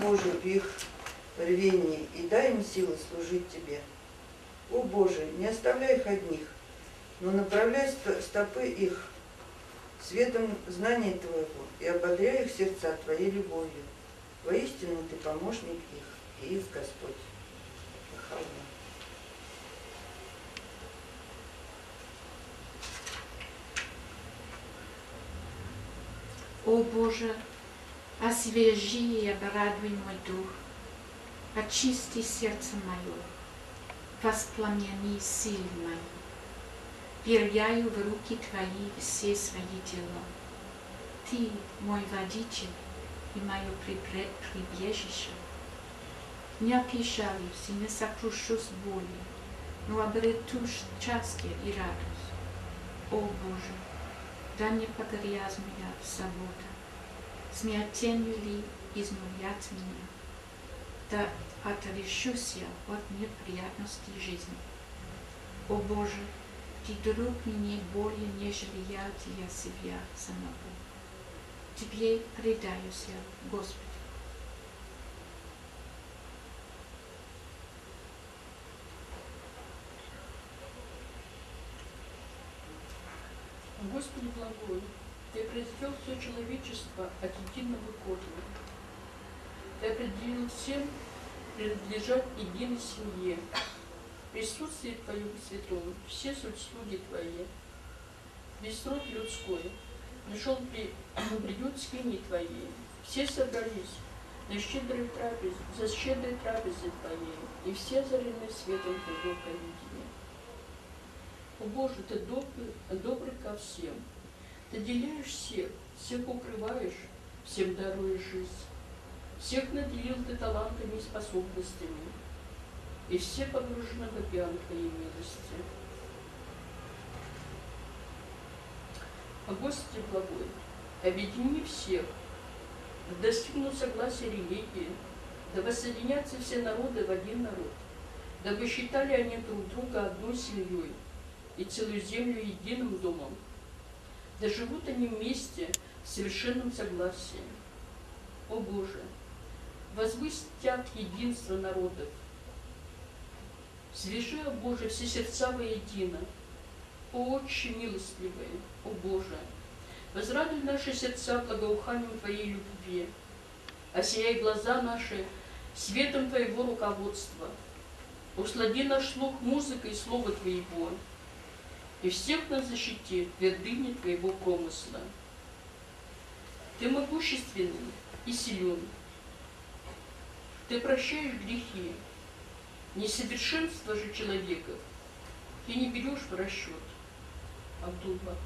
Боже, в их рвении и дай им силы служить Тебе. О Боже, не оставляй их одних, но направляй стопы их светом знания Твоего и ободряй их сердца Твоей любовью. Воистину Ты помощник их и их Господь. Похвала. О Боже, освежи и обрадуй мой дух, очисти сердце мое, воспламени силы мои. Веряю в руки Твои все свои дела. Ты мой водитель и мое прибежище. Не опечалюсь и не сокрушусь болью, но обрету счастье и радость. О Боже, да не погряз меня в заботах, смятенью ли изнурят меня, да отрешусь я от неприятностей жизни. О Боже, Ты друг мне более, нежели я для себя самого. Тебе предаюсь я, Господи. Господи благой, Ты произвел все человечество от единого корня. Ты определил всем принадлежать единой семье. В присутствии Твоем святом все суть слуги Твои. Весь род людской нашел приют в скинии Твоей. Все собрались на щедрой трапезе, за щедрой трапезой Твоей, и все озарены светом Твоего провидения. О Боже, Ты добрый ко всем. Ты деляешь всех укрываешь, всем даруешь жизнь. Всех наделил Ты талантами и способностями, и все погружены в океан Твоей милости. О Господи благой, объедини всех, да достигнут согласия религии, да воссоединятся все народы в один народ, дабы считали они друг друга одной семьей и целую землю единым домом, да живут они вместе в совершенном согласии. О Боже, возвысь Тя к единству народов, свяжи, о Боже, все сердца воедино. О Отче милостливый, о Боже, возрадуй наши сердца благоуханием Твоей любви, осияй глаза наши светом Твоего руководства, услади наш слух музыкой слова Твоего, и всех нас защити твердыней Твоего промысла. Ты могущественный и силен, Ты прощаешь грехи, несовершенство же человека Ты не берешь в расчет. Абдул-Баха.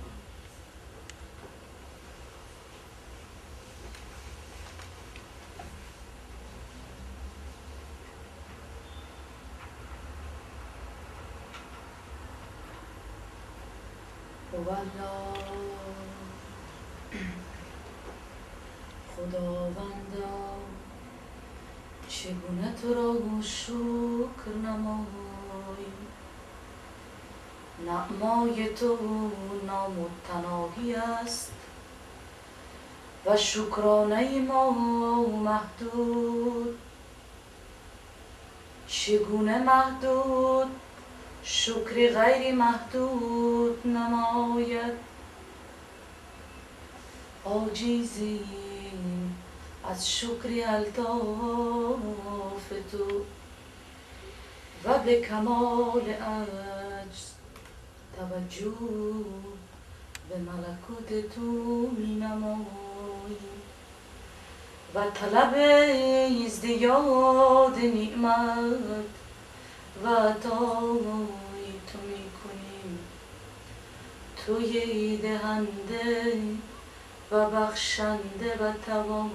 خداوندا چگونه تو را شکر نماییم نعمای تو نامتناهی است و شکرانه ما محدود چگونه محدود شکر غیر محدود نماید عاجزیم از شکر الطاف تو و به کمال عجز توجه به ملکوت تو می نماییم و طلب ازدیاد نعمت و عطای تو می کنیم توی دهنده و بخشنده و توانا.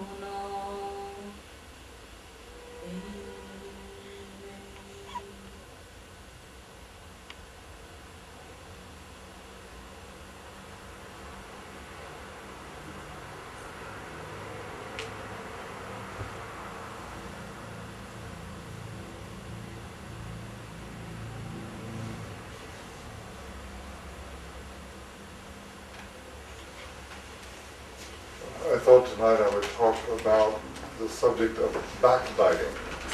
I thought tonight I would talk about the subject of backbiting.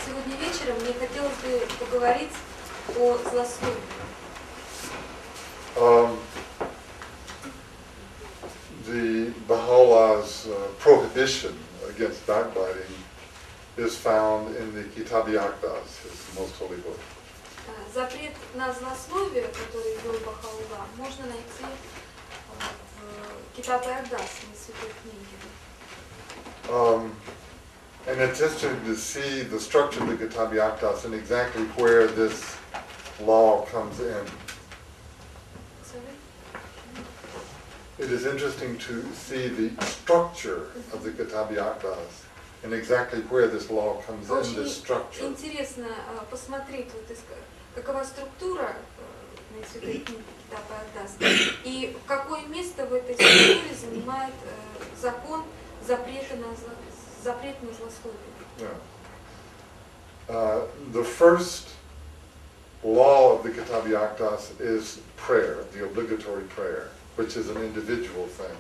Сегодня вечером мне хотелось бы поговорить о злословии. The Baha'u'llah's prohibition against backbiting is found in the Kitab Aqdas, his most holy book. Запрет на злословие, который ввел Бахаулла, можно найти в Китабе Ардас, на святой книге. And it's interesting to see the structure of the Kitab Aqdas and exactly where this law comes in. It is interesting to see the structure of the Kitab Aqdas and exactly where this law comes in this structure. Очень интересно посмотреть, какова структура на святой книге Китабе Ардас и какое место в этой структуре занимает закон запрета на злословие. Yeah. The first law of the Kitab Aqdas is prayer, the obligatory prayer, which is an individual thing.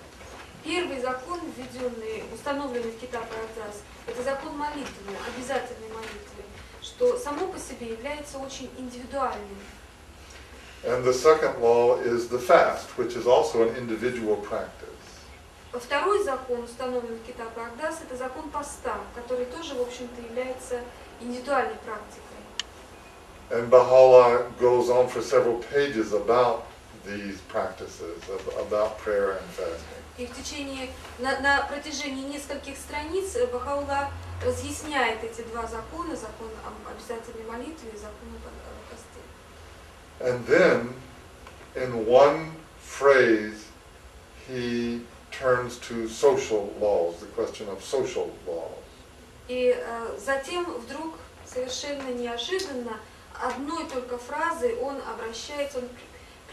Первый закон, введенный, установленный в Китабе Ардас, это закон молитвы, обязательной молитвы, что само по себе является очень индивидуальным. And the second law is the fast, which is also an individual practice. Второй закон, установленный в Китабе Ардас, это закон поста, который тоже, в общем-то, является индивидуальной практикой. And Baha'u'llah goes on for several pages about these practices, about prayer and fasting. И в течение, на протяжении нескольких страниц Бахаулла разъясняет эти два закона, закон об обязательной молитве и закон о посте. And then, in one phrase, he turns to social laws, the question of social laws. И затем вдруг, совершенно неожиданно, одной только фразой он обращается, он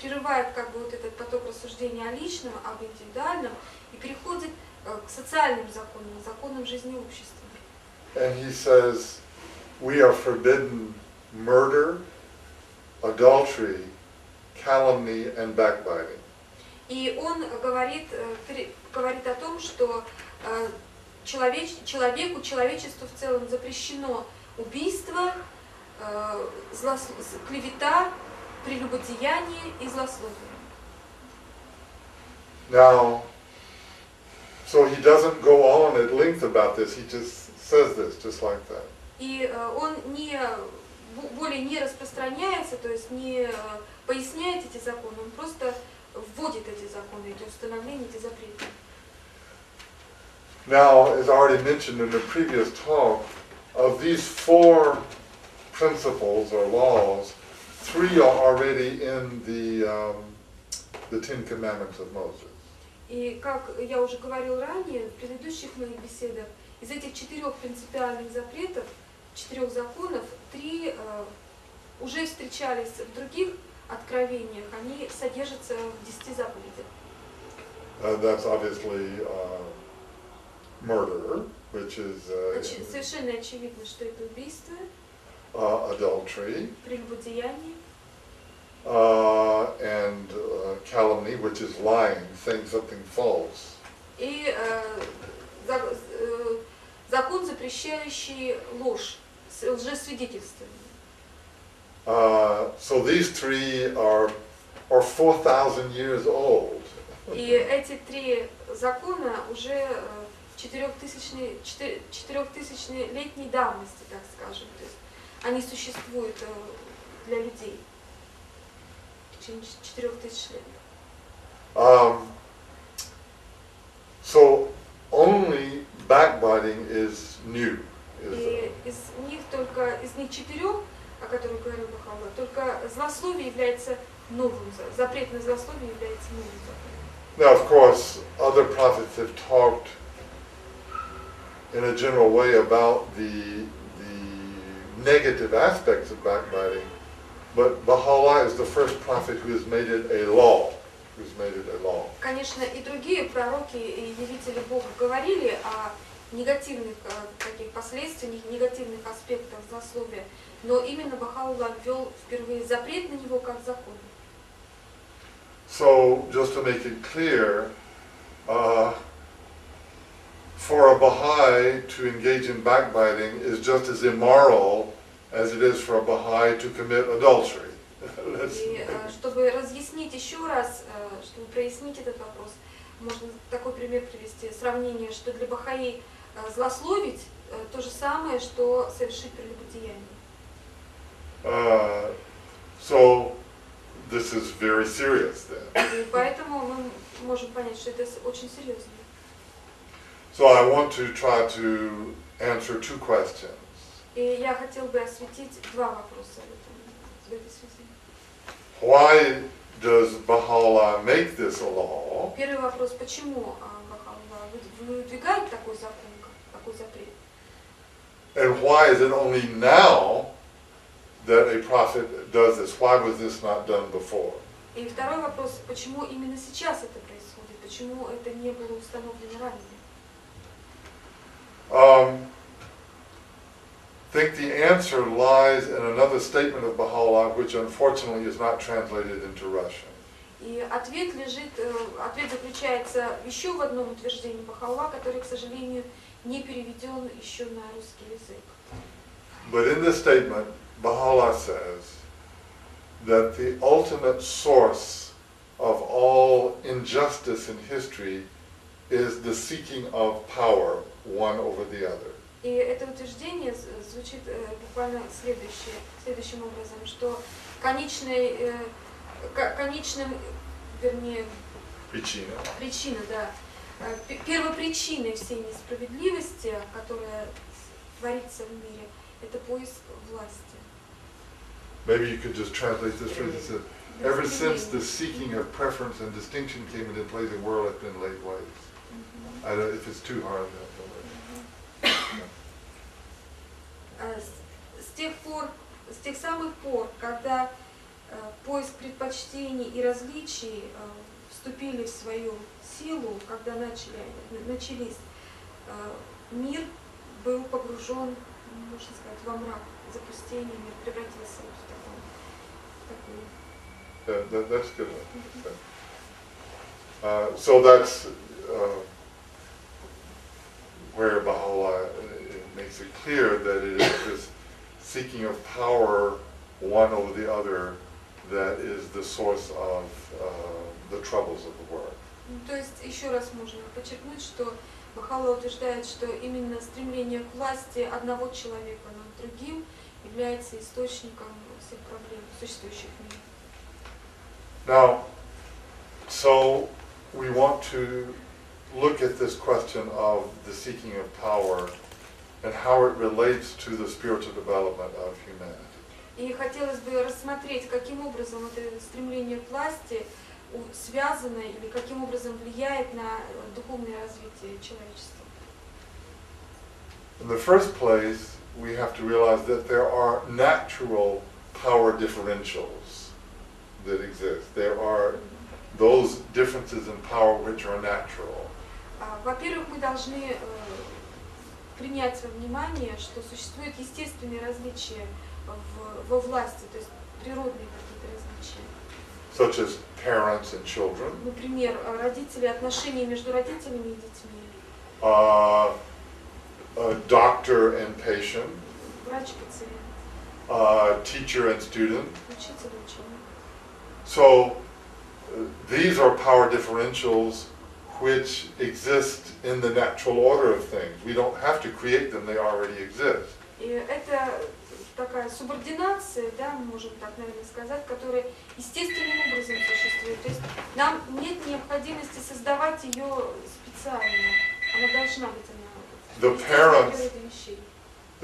прерывает как бы вот этот поток рассуждения о личном, об индивидуальном и переходит к социальным законам, законам жизни общества. And he says, we are forbidden murder, adultery, calumny, and backbiting. И он говорит о том, что человеку, человечеству в целом запрещено убийство, клевета, прелюбодеяние и злословие. Now, so he doesn't go on at length about this, he just says this, just like that. И он более не распространяется, то есть не поясняет эти законы, он просто вводит эти законы, эти установления, эти запреты. Now, as already mentioned in the previous talk, of these four principles or laws, three are already in the Ten Commandments of Moses. И как я уже говорил ранее, в предыдущих моих беседах, из этих 4 принципиальных запретов, 4 законов, 3 уже встречались в других откровениях, они содержатся в 10 заповедях. That's obviously murder, which is Совершенно очевидно, что это убийство, adultery, прелюбодеяние, and calumny, which is lying, saying something false. и закон, запрещающий ложь, лжесвидетельствование. So these three are 4,000 years old. И эти 3 закона уже 4000-летней давности, так скажем. То есть они существуют для людей в течение 4000 лет. So only backbiting is new. И из них 4, о которых говорил Бахаулла, только злословие является новым, запрет на злословие является новым законом. Now, of course, other prophets have talked in a general way about the negative aspects of backbiting, but Baha'u'llah is the first prophet who has made it a law. Конечно, и другие пророки и явители Бога говорили о негативных таких последствиях, негативных аспектах злословия, но именно Бахаулла ввел впервые запрет на него как закон. So, just to make it clear, for a Baha'i to engage in backbiting is just as immoral as it is for a Baha'i to commit adultery. И чтобы разъяснить еще раз, чтобы прояснить этот вопрос, можно такой пример привести, сравнение, что для Бахаи злословить то же самое, что совершить прелюбодеяние. So this is very serious then. И поэтому мы можем понять, что это очень серьезно. So I want to try to answer two questions. И я хотел бы осветить два вопроса в этой связи. Why does Baha'u'llah make this a law? Первый вопрос, почему Баха'у'ллах выдвигает такой закон, такой запрет? And why is it only now that a prophet does this? Why was this not done before? И второй вопрос, почему именно сейчас это происходит? Почему это не было установлено ранее? I think the answer lies in another statement of Baha'u'llah, which unfortunately is not translated into Russian. И ответ заключается еще в одном утверждении Баха'у'ллах, который, к сожалению, не переведен еще на русский язык. But in this statement, Baha'u'llah says that the ultimate source of all injustice in history is the seeking of power, one over the other. И это утверждение звучит буквально следующим образом, что причина, да, первопричиной всей несправедливости, которая творится в мире, это поиск власти. Maybe you could just translate this phrase. It says, ever since the seeking of preference and distinction came into place, the world has been laid waste. I don't know if it's too hard. С тех самых пор, когда поиск предпочтений и различий вступили в свою силу, когда начались, мир был погружен, можно сказать, во мрак, запустение, мир превратился в такую. That's good. So that's where Baha'u'llah makes it clear that it is this seeking of power one over the other that is the source of the troubles of the world. То есть еще раз можно подчеркнуть, что Баха'у'ллах утверждает, что именно стремление к власти одного человека над другим является источником всех проблем, существующих в мире. Now, so we want to look at this question of the seeking of power and how it relates to the spiritual development of humanity. И хотелось бы рассмотреть, каким образом это стремление к власти связано или каким образом влияет на духовное развитие человечества. In the first place, we have to realize that there are natural power differentials that exist. There are those differences in power which are natural. Во-первых, мы должны принять во внимание, что существуют естественные различия во власти, то есть природные какие-то различия. Such as parents and children. Например, родители, отношения между родителями и детьми. Doctor and patient. Врач-пациент. Teacher and student. Учитель-ученик. So these are power differentials which exist in the natural order of things. We don't have to create them, they already exist. И это такая субординация, да, мы можем так, наверное, сказать, которая естественным образом существует. То есть нам нет необходимости создавать ее специально. Она должна быть, The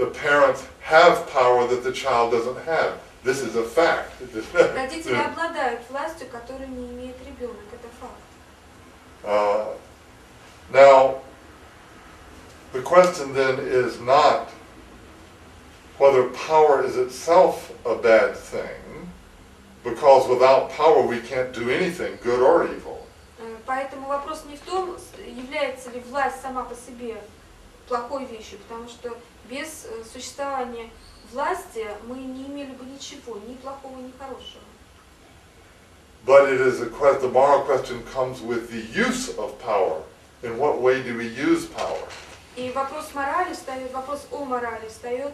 parents have power that the child doesn't have. This is a fact. Родители обладают властью, которую не имеет ребенок. Это факт. Now, the question then is not whether power is itself a bad thing, because without power we can't do anything, good or evil. Поэтому вопрос не в том, является ли власть сама по себе плохой вещью, потому что без существования власти мы не имели бы ничего, ни плохого, ни хорошего. But it is the moral question comes with the use of power. In what way do we use power? И вопрос морали встает, вопрос о морали встает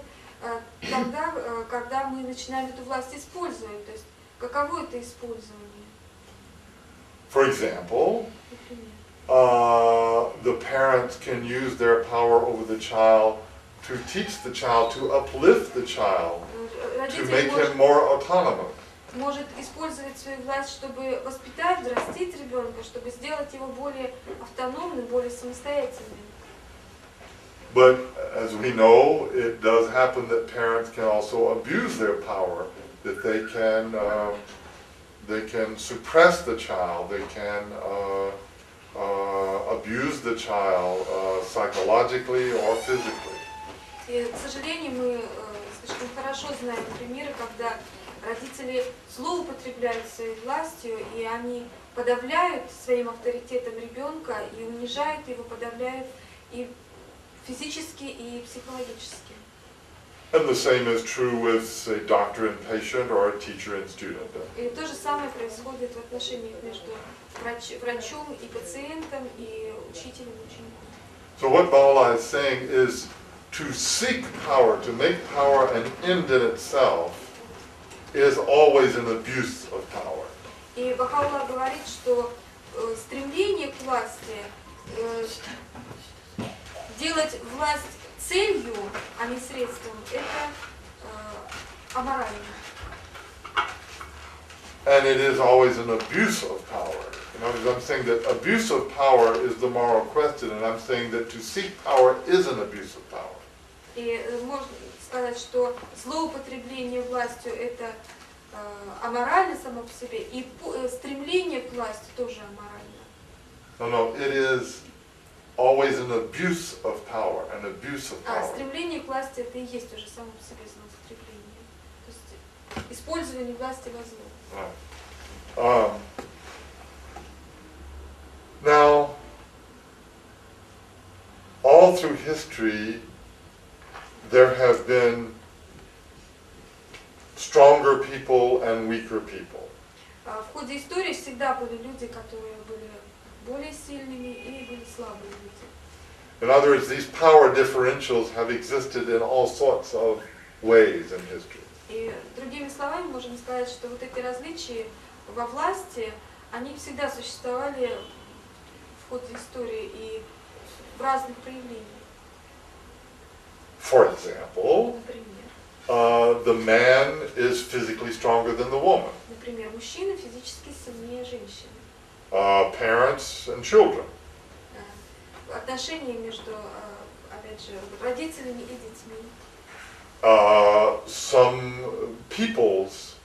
тогда, когда мы начинаем эту власть использовать. То есть каково это использование? For example, Например. the parents can use their power over the child to teach the child, to uplift the child, to Родитель make him more autonomous. может использовать свою власть, чтобы воспитать, взрастить ребенка, чтобы сделать его более автономным, более самостоятельным. But as we know, it does happen that parents can also abuse their power, that they can suppress the child, they can abuse the child psychologically or physically. И, к сожалению, мы слишком хорошо знаем примеры, когда родители злоупотребляют своей властью, и они подавляют своим авторитетом ребенка и унижают его, подавляют и физически, и психологически. And the same is true with, say, doctor and patient or a teacher and student. И то же самое происходит в отношениях между врачом и пациентом, и учителем и учеником. So what Baha'u'llah is saying is to seek power, to make power an end in itself, is always an abuse of power. И Баха'у'ллах говорит, что стремление к власти, делать власть целью, а не средством, это аморально. And it is always an abuse of power. You know, I'm saying that abuse of power is the moral question, and I'm saying that to seek power is an abuse of power. И можно сказать, что злоупотребление властью это аморально само по себе, и стремление к власти тоже аморально. No, it is always an abuse of power, an abuse of power. Стремление к власти это и есть уже само по себе злоупотребление. То есть использование власти во зло. Right. Now, all through history, there have been stronger people and weaker people. В ходе истории всегда были люди, которые были более сильными и были слабые люди. In other words, these power differentials have existed in all sorts of ways in history. И другими словами можем сказать, что вот эти различия во власти, они всегда существовали в ходе истории и в разных проявлениях. For example, Например, the man is physically stronger than the woman. например, мужчина физически сильнее женщины. Parents and children. Отношения между, опять же, родителями и детьми. Some peoples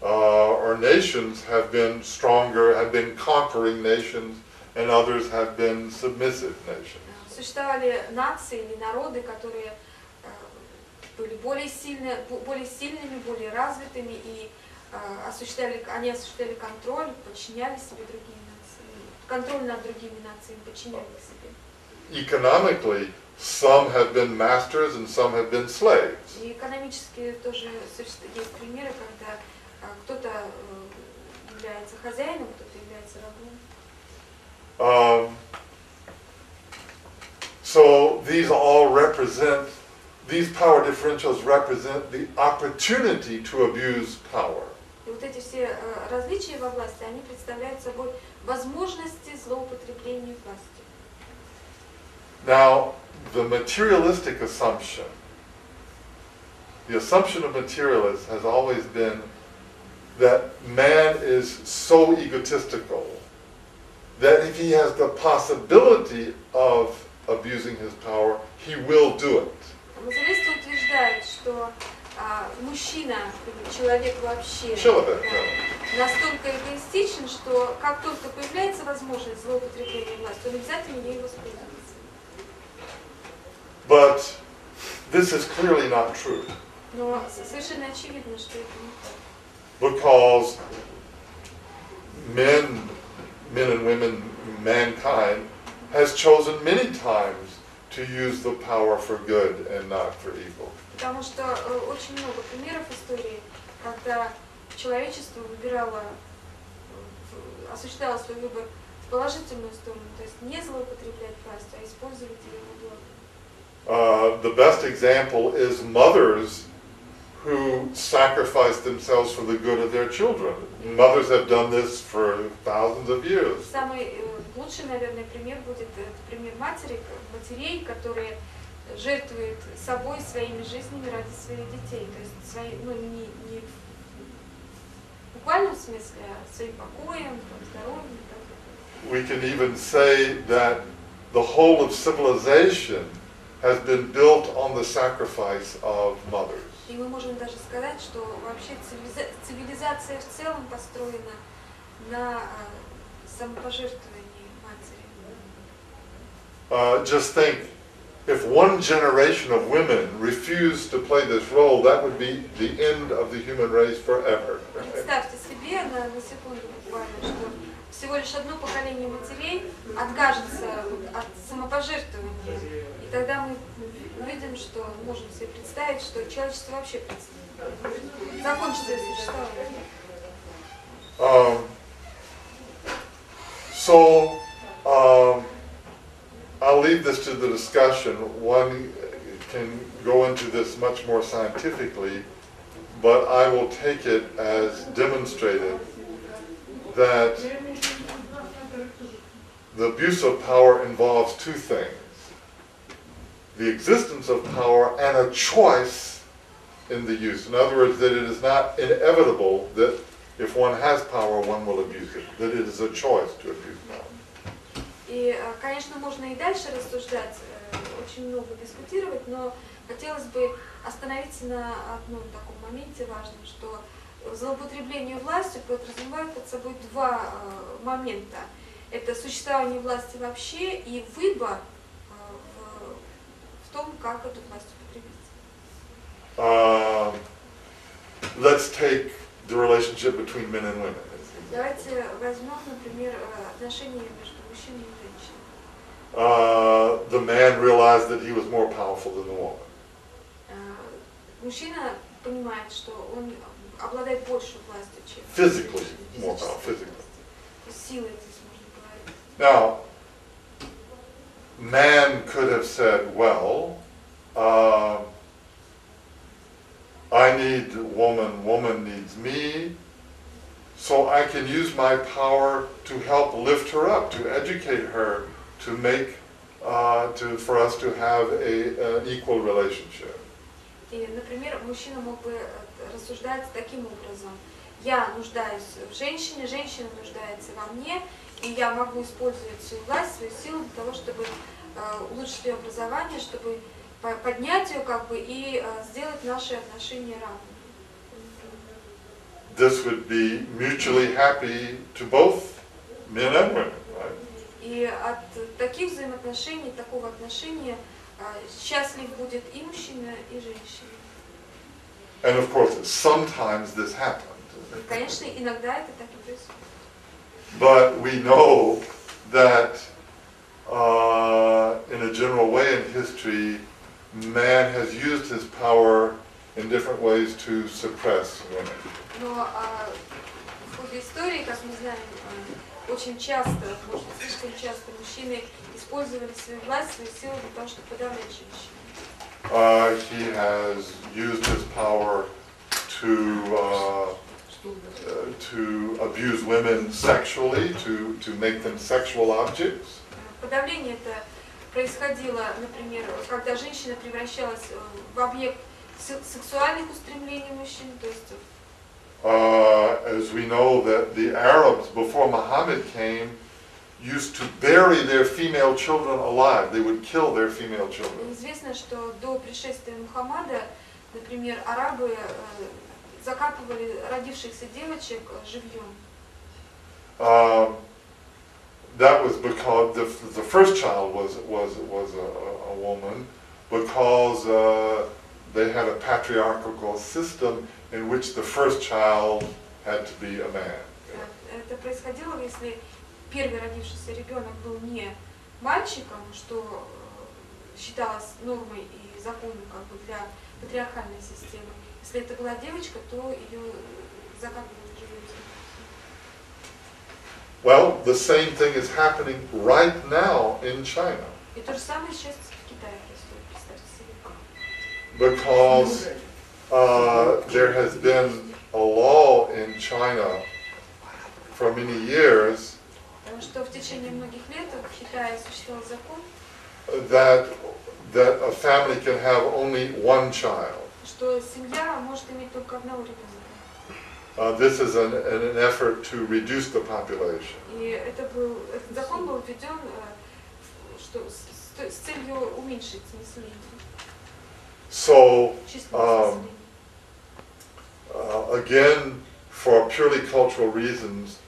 or nations have been stronger, have been conquering nations, and others have been submissive nations. Существовали нации или народы, которые были более сильными, более развитыми, и они осуществляли контроль, подчиняли себе другие нации. Контроль над другими нациями подчиняли себе. Economically, some have been masters and some have been slaves. И экономически тоже есть примеры, когда кто-то является хозяином, кто-то является рабом. So these all represent, these power differentials represent the opportunity to abuse power. И вот эти все различия во власти, они представляют собой возможности злоупотребления властью. Now, the materialistic assumption, the assumption of materialists has always been that man is so egotistical that if he has the possibility of abusing his power, he will do it. Материалисты утверждают, что мужчина, человек вообще, настолько эгоистичен, что как только появляется возможность злоупотребления властью, он обязательно ей воспользуется. But this is clearly not true. Но совершенно очевидно, что это не так. Because men and women, mankind, has chosen many times to use the power for good and not for evil. Потому что очень много примеров истории, когда человечество выбирало, осуществляло свой выбор в положительную сторону, то есть не злоупотреблять властью, а использовать ее во благо. The best example is mothers who sacrifice themselves for the good of their children. Mothers have done this for thousands of years. Самый лучший, наверное, пример будет пример матерей, которые жертвуют собой, своими жизнями ради своих детей. То есть свои, не в буквальном смысле, а своим покоем, здоровьем. We can even say that the whole of civilization has been built on the sacrifice of mothers. И мы можем даже сказать, что вообще цивилизация в целом построена на самопожертвовании матери. Just think, if one generation of women refused to play this role, that would be the end of the human race forever. Представьте себе на секунду буквально, что всего лишь одно поколение матерей откажется от самопожертвования. И тогда мы увидим, что можем себе представить, что человечество вообще закончит свое существование. I'll leave this to the discussion. One can go into this much more scientifically, but I will take it as demonstrated that the abuse of power involves two things: the existence of power and a choice in the use. In other words, that it is not inevitable that if one has power, one will abuse it, that it is a choice to abuse power. И, конечно, можно и дальше рассуждать, очень много дискутировать, но хотелось бы остановиться на одном таком моменте важном, что злоупотребление властью подразумевает под собой два момента. Это существование власти вообще и выбор в том, как эту власть употребить. Let's take the relationship between men and women. Давайте возьмем, например, отношения между мужчиной и женщиной. The man realized that he was more powerful than the woman. Mужчина понимает, что он обладает большей властью, чем Physically more powerful, physically. Силой здесь можно говорить. Now, man could have said, well, I need woman, woman needs me, so I can use my power to help lift her up, to educate her, to make, for us to have an equal relationship. И, например, мужчина мог бы рассуждать таким образом: я нуждаюсь в женщине, женщина нуждается во мне, и я могу использовать свою власть, свою силу для того, чтобы улучшить ее образование, чтобы поднять ее и сделать наши отношения равными. This would be mutually happy to both men and women, right? И от таких взаимоотношений, такого отношения счастлив будет и мужчина, и женщина. And of course, sometimes this happened. И, конечно, иногда это так и происходит. But we know that in a general way in history, man has used his power in different ways to suppress women. Но в ходе истории, как мы знаем, очень часто, может быть, слишком часто мужчины использовали свою власть, свою силу для того, чтобы подавлять женщин. He has used his power to abuse women sexually, to make them sexual objects. Подавление это происходило, например, когда женщина превращалась в объект сексуальных устремлений мужчин, то есть. As we know that the Arabs before Muhammad came used to bury their female children alive. They would kill their female children. Известно, что до пришествия Мухаммада, например, арабы закапывали родившихся девочек живьем. That was because the first child was a woman, because they had a patriarchal system in which the first child had to be a man. Это происходило, если первый родившийся ребенок был не мальчиком, что считалось нормой и законом для патриархальной системы. Если это была девочка, то ее закапывали живьем. Well, the same thing is happening right now in China. И то же самое сейчас в Китае происходит, представьте because there has been a law in China for many years что в течение многих лет в Китае существовал закон, that a family can have only one child. что семья может иметь только одного ребенка. This is an effort to reduce the population. И этот закон был введен с целью уменьшить население. So, Численность населения. again, for purely cultural reasons,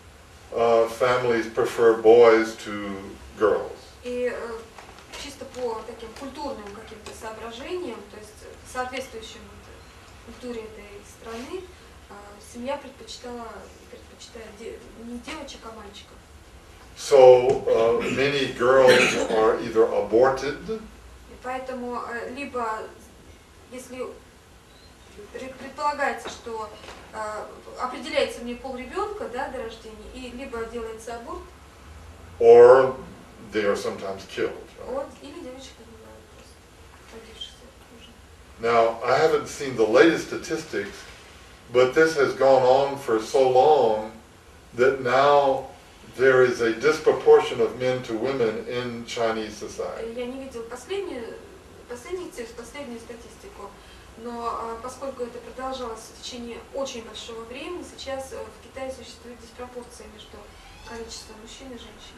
families prefer boys to girls. И чисто по таким культурным каким-то соображениям, то есть соответствующим культуре этой страны, семья предпочитает не девочек, а мальчиков. So many girls are either aborted, И поэтому либо, если предполагается, что определяется мне пол ребенка, да, до рождения, и либо делается аборт, or they are sometimes killed. Right? или девочка бывает просто родившаяся уже. Now, I haven't seen the latest statistics, but this has gone on for so long that now there is a disproportion of men to women in Chinese society. Я не видел последнюю статистику, но поскольку это продолжалось в течение очень большого времени, сейчас в Китае существует диспропорция между количеством мужчин и женщин.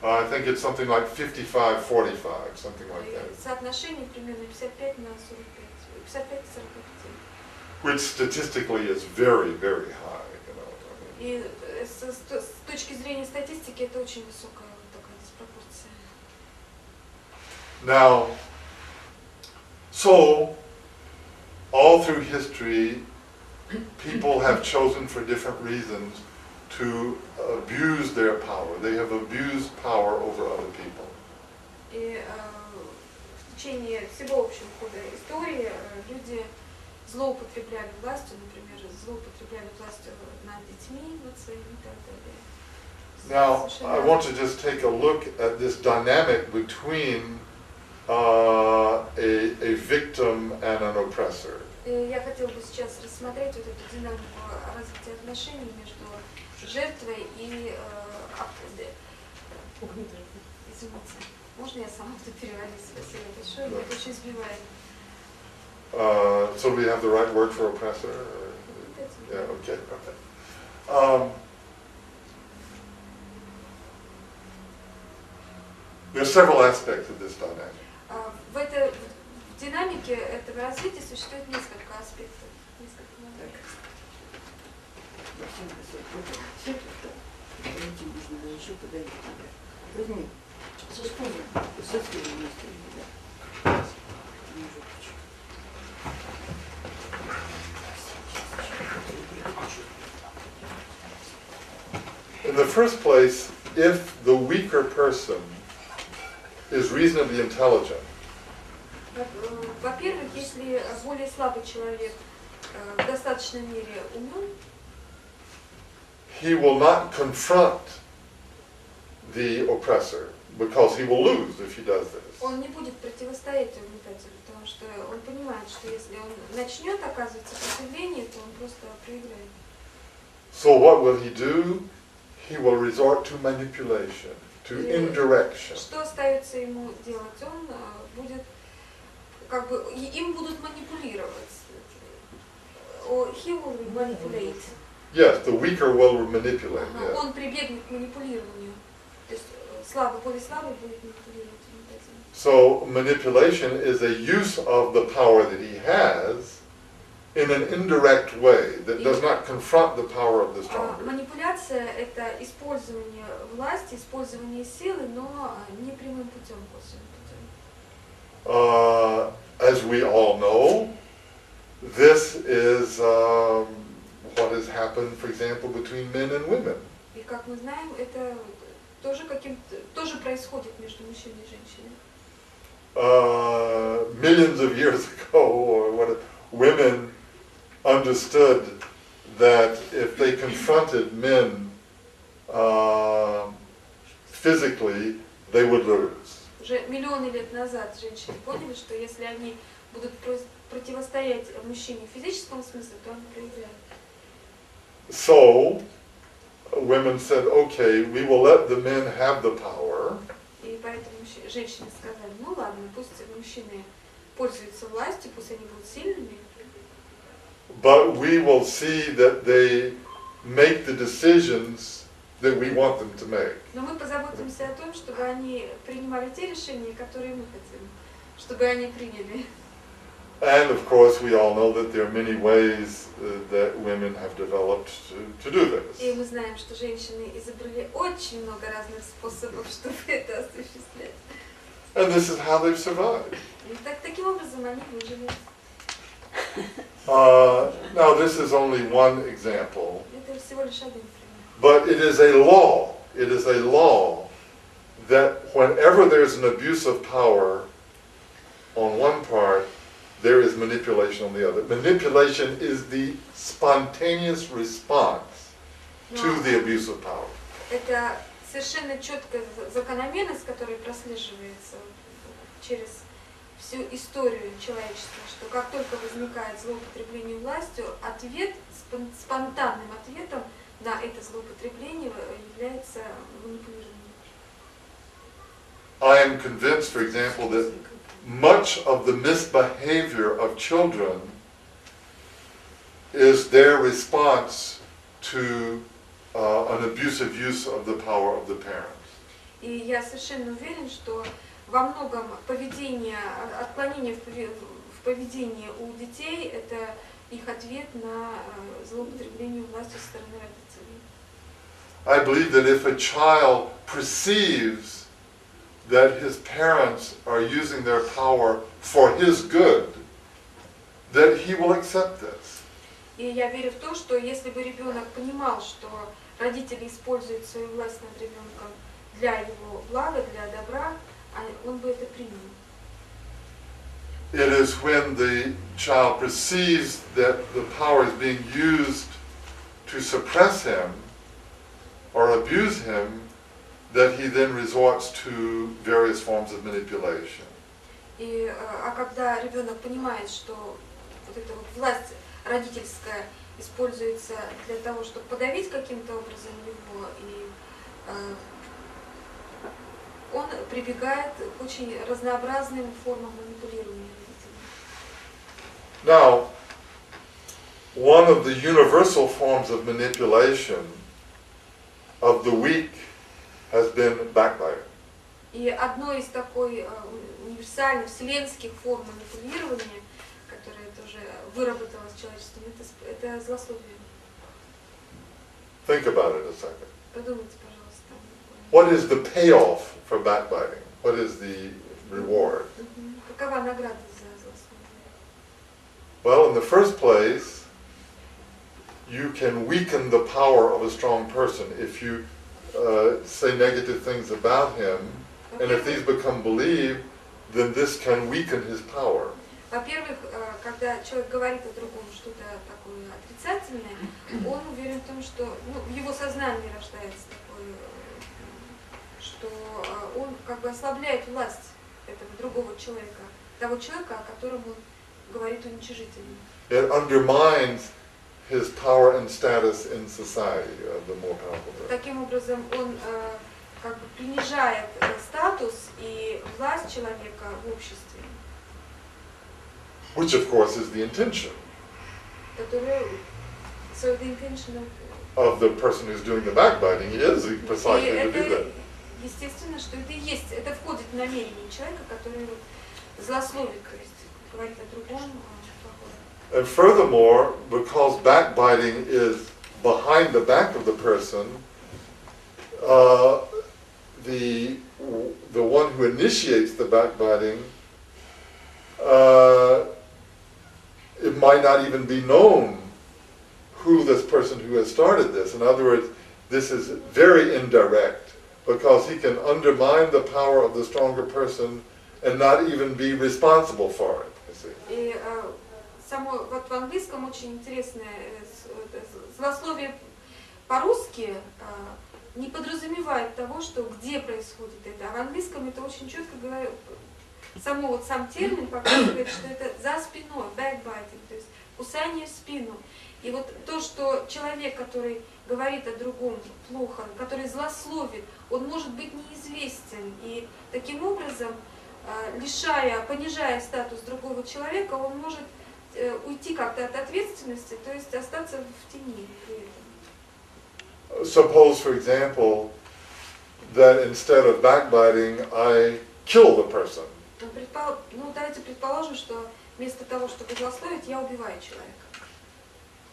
I think it's something like 55-45, something like that. Соотношение примерно 55 на 45, 55 на 45. Which statistically is very, very high. И с точки зрения статистики это очень высокая такая диспропорция. Now, so all through history, people have chosen for different reasons to abuse their power. They have abused power over other people. И в течение всего общего хода истории люди злоупотребляли властью, например, злоупотребляли властью над детьми, над своими и так далее. Now, I want to just take a look at this dynamic between a victim and an oppressor. Я хотела бы сейчас рассмотреть вот эту динамику развития отношений между жертвой и извините, можно я сама буду переводить? Спасибо большое, меня это очень сбивает. So we have the right word for oppressor? Yeah, okay. There are several aspects of this dynamic. В динамике этого развития существует несколько аспектов. Возьми. Со стулом. Со стулом вместе. Да. In the first place, if the weaker person is reasonably intelligent, во-первых, если более слабый человек в достаточной мере умен, he will not confront the oppressor because he will lose if he does this. он не будет противостоять угнетателю, потому что он понимает, что если он начнет оказывать сопротивление, то он просто проиграет. So what will he do? He will resort to manipulation, to indirection. Что остается ему делать? Он будет, как бы, им будут манипулировать. He will manipulate. Yes, the weaker will manipulate. Yes. Он прибегнет к манипулированию. То есть более слабый будет манипулировать. So manipulation is a use of the power that he has in an indirect way that does not confront the power of the stronger. Манипуляция – это использование власти, использование силы, но не прямым путем, косвенным путем. As we all know, this is what has happened, for example, between men and women. И как мы знаем, это тоже происходит между мужчиной и женщиной. Millions of years ago, or women understood that if they confronted men physically, they would lose. Уже миллионы лет назад женщины поняли, что если они будут противостоять мужчине в физическом смысле, то они проиграют. So, women said, okay, we will let the men have the power, И поэтому женщины сказали, ну ладно, пусть мужчины пользуются властью, пусть они будут сильными, but we will see that they make the decisions that we want them to make. но мы позаботимся о том, чтобы они принимали те решения, которые мы хотим, чтобы они приняли. And of course, we all know that there are many ways that women have developed to do this. И мы знаем, что женщины изобрели очень много разных способов, чтобы это осуществлять. And this is how they've survived. И таким образом они выжили. Now, this is only one example, Это всего лишь один пример. but it is a law. It is a law that whenever there's an abuse of power on one part, there is manipulation on the other. Manipulation is the spontaneous response to the abuse of power. Это совершенно четкая закономерность, которая прослеживается через всю историю человечества, что как только возникает злоупотребление властью, ответ, спонтанным ответом на это злоупотребление является манипулирование. I am convinced, for example, that much of the misbehavior of children is their response to an abusive use of the power of the parents. И я совершенно уверен, что во многом поведение, отклонение в поведении у детей – это их ответ на злоупотребление властью со стороны родителей. I believe that if a child perceives that his parents are using their power for his good, that he will accept this. И я верю в то, что если бы ребенок понимал, что родители используют свою власть над ребенком для его блага, для добра, он бы это принял. It is when the child perceives that the power is being used to suppress him or abuse him that he then resorts to various forms of manipulation. И, когда ребенок понимает, что вот эта вот власть родительская используется для того, чтобы подавить каким-то образом его, и он прибегает к очень разнообразным формам манипулирования родителей. Now, one of the universal forms of manipulation of the weak has been backbiting. И одной из такой универсальных вселенских форм манипулирования, которая тоже выработалась человечеством, это злословие. Think about it a second. Подумайте, пожалуйста. What is the payoff for backbiting? What is the reward? Какова награда за злословие? Well, in the first place, you can weaken the power of a strong person if you say negative things about him, and if these become believed, then this can weaken his power. Во-первых, когда человек говорит о другом что-то такое отрицательное, он уверен в том, что в его сознании рождается такое, что он как бы ослабляет власть этого другого человека, того человека, о котором он говорит уничижительно. It undermines his power and status in society, the more powerful person. Таким образом, он как бы принижает статус и власть человека в обществе. Which, of course, is the intention So the intention of the person who's doing the backbiting is precisely to do that. Естественно, что это и есть, это входит в намерение человека, который злословит, то есть говорит о другом. And furthermore, because backbiting is behind the back of the person, the one who initiates the backbiting, it might not even be known who this person who has started this. In other words, this is very indirect because he can undermine the power of the stronger person and not even be responsible for it. You see. Само вот в английском очень интересное злословие по-русски не подразумевает того, что где происходит это. А в английском это очень четко говорит, сам термин показывает, что это за спиной, backbiting, то есть кусание в спину. И вот то, что человек, который говорит о другом плохо, который злословит, он может быть неизвестен. И таким образом, понижая статус другого человека, он может уйти как-то от ответственности, то есть остаться в тени при этом. Suppose, for example, that instead of backbiting, I kill the person. Давайте предположим, что вместо того, чтобы злословить, я убиваю человека.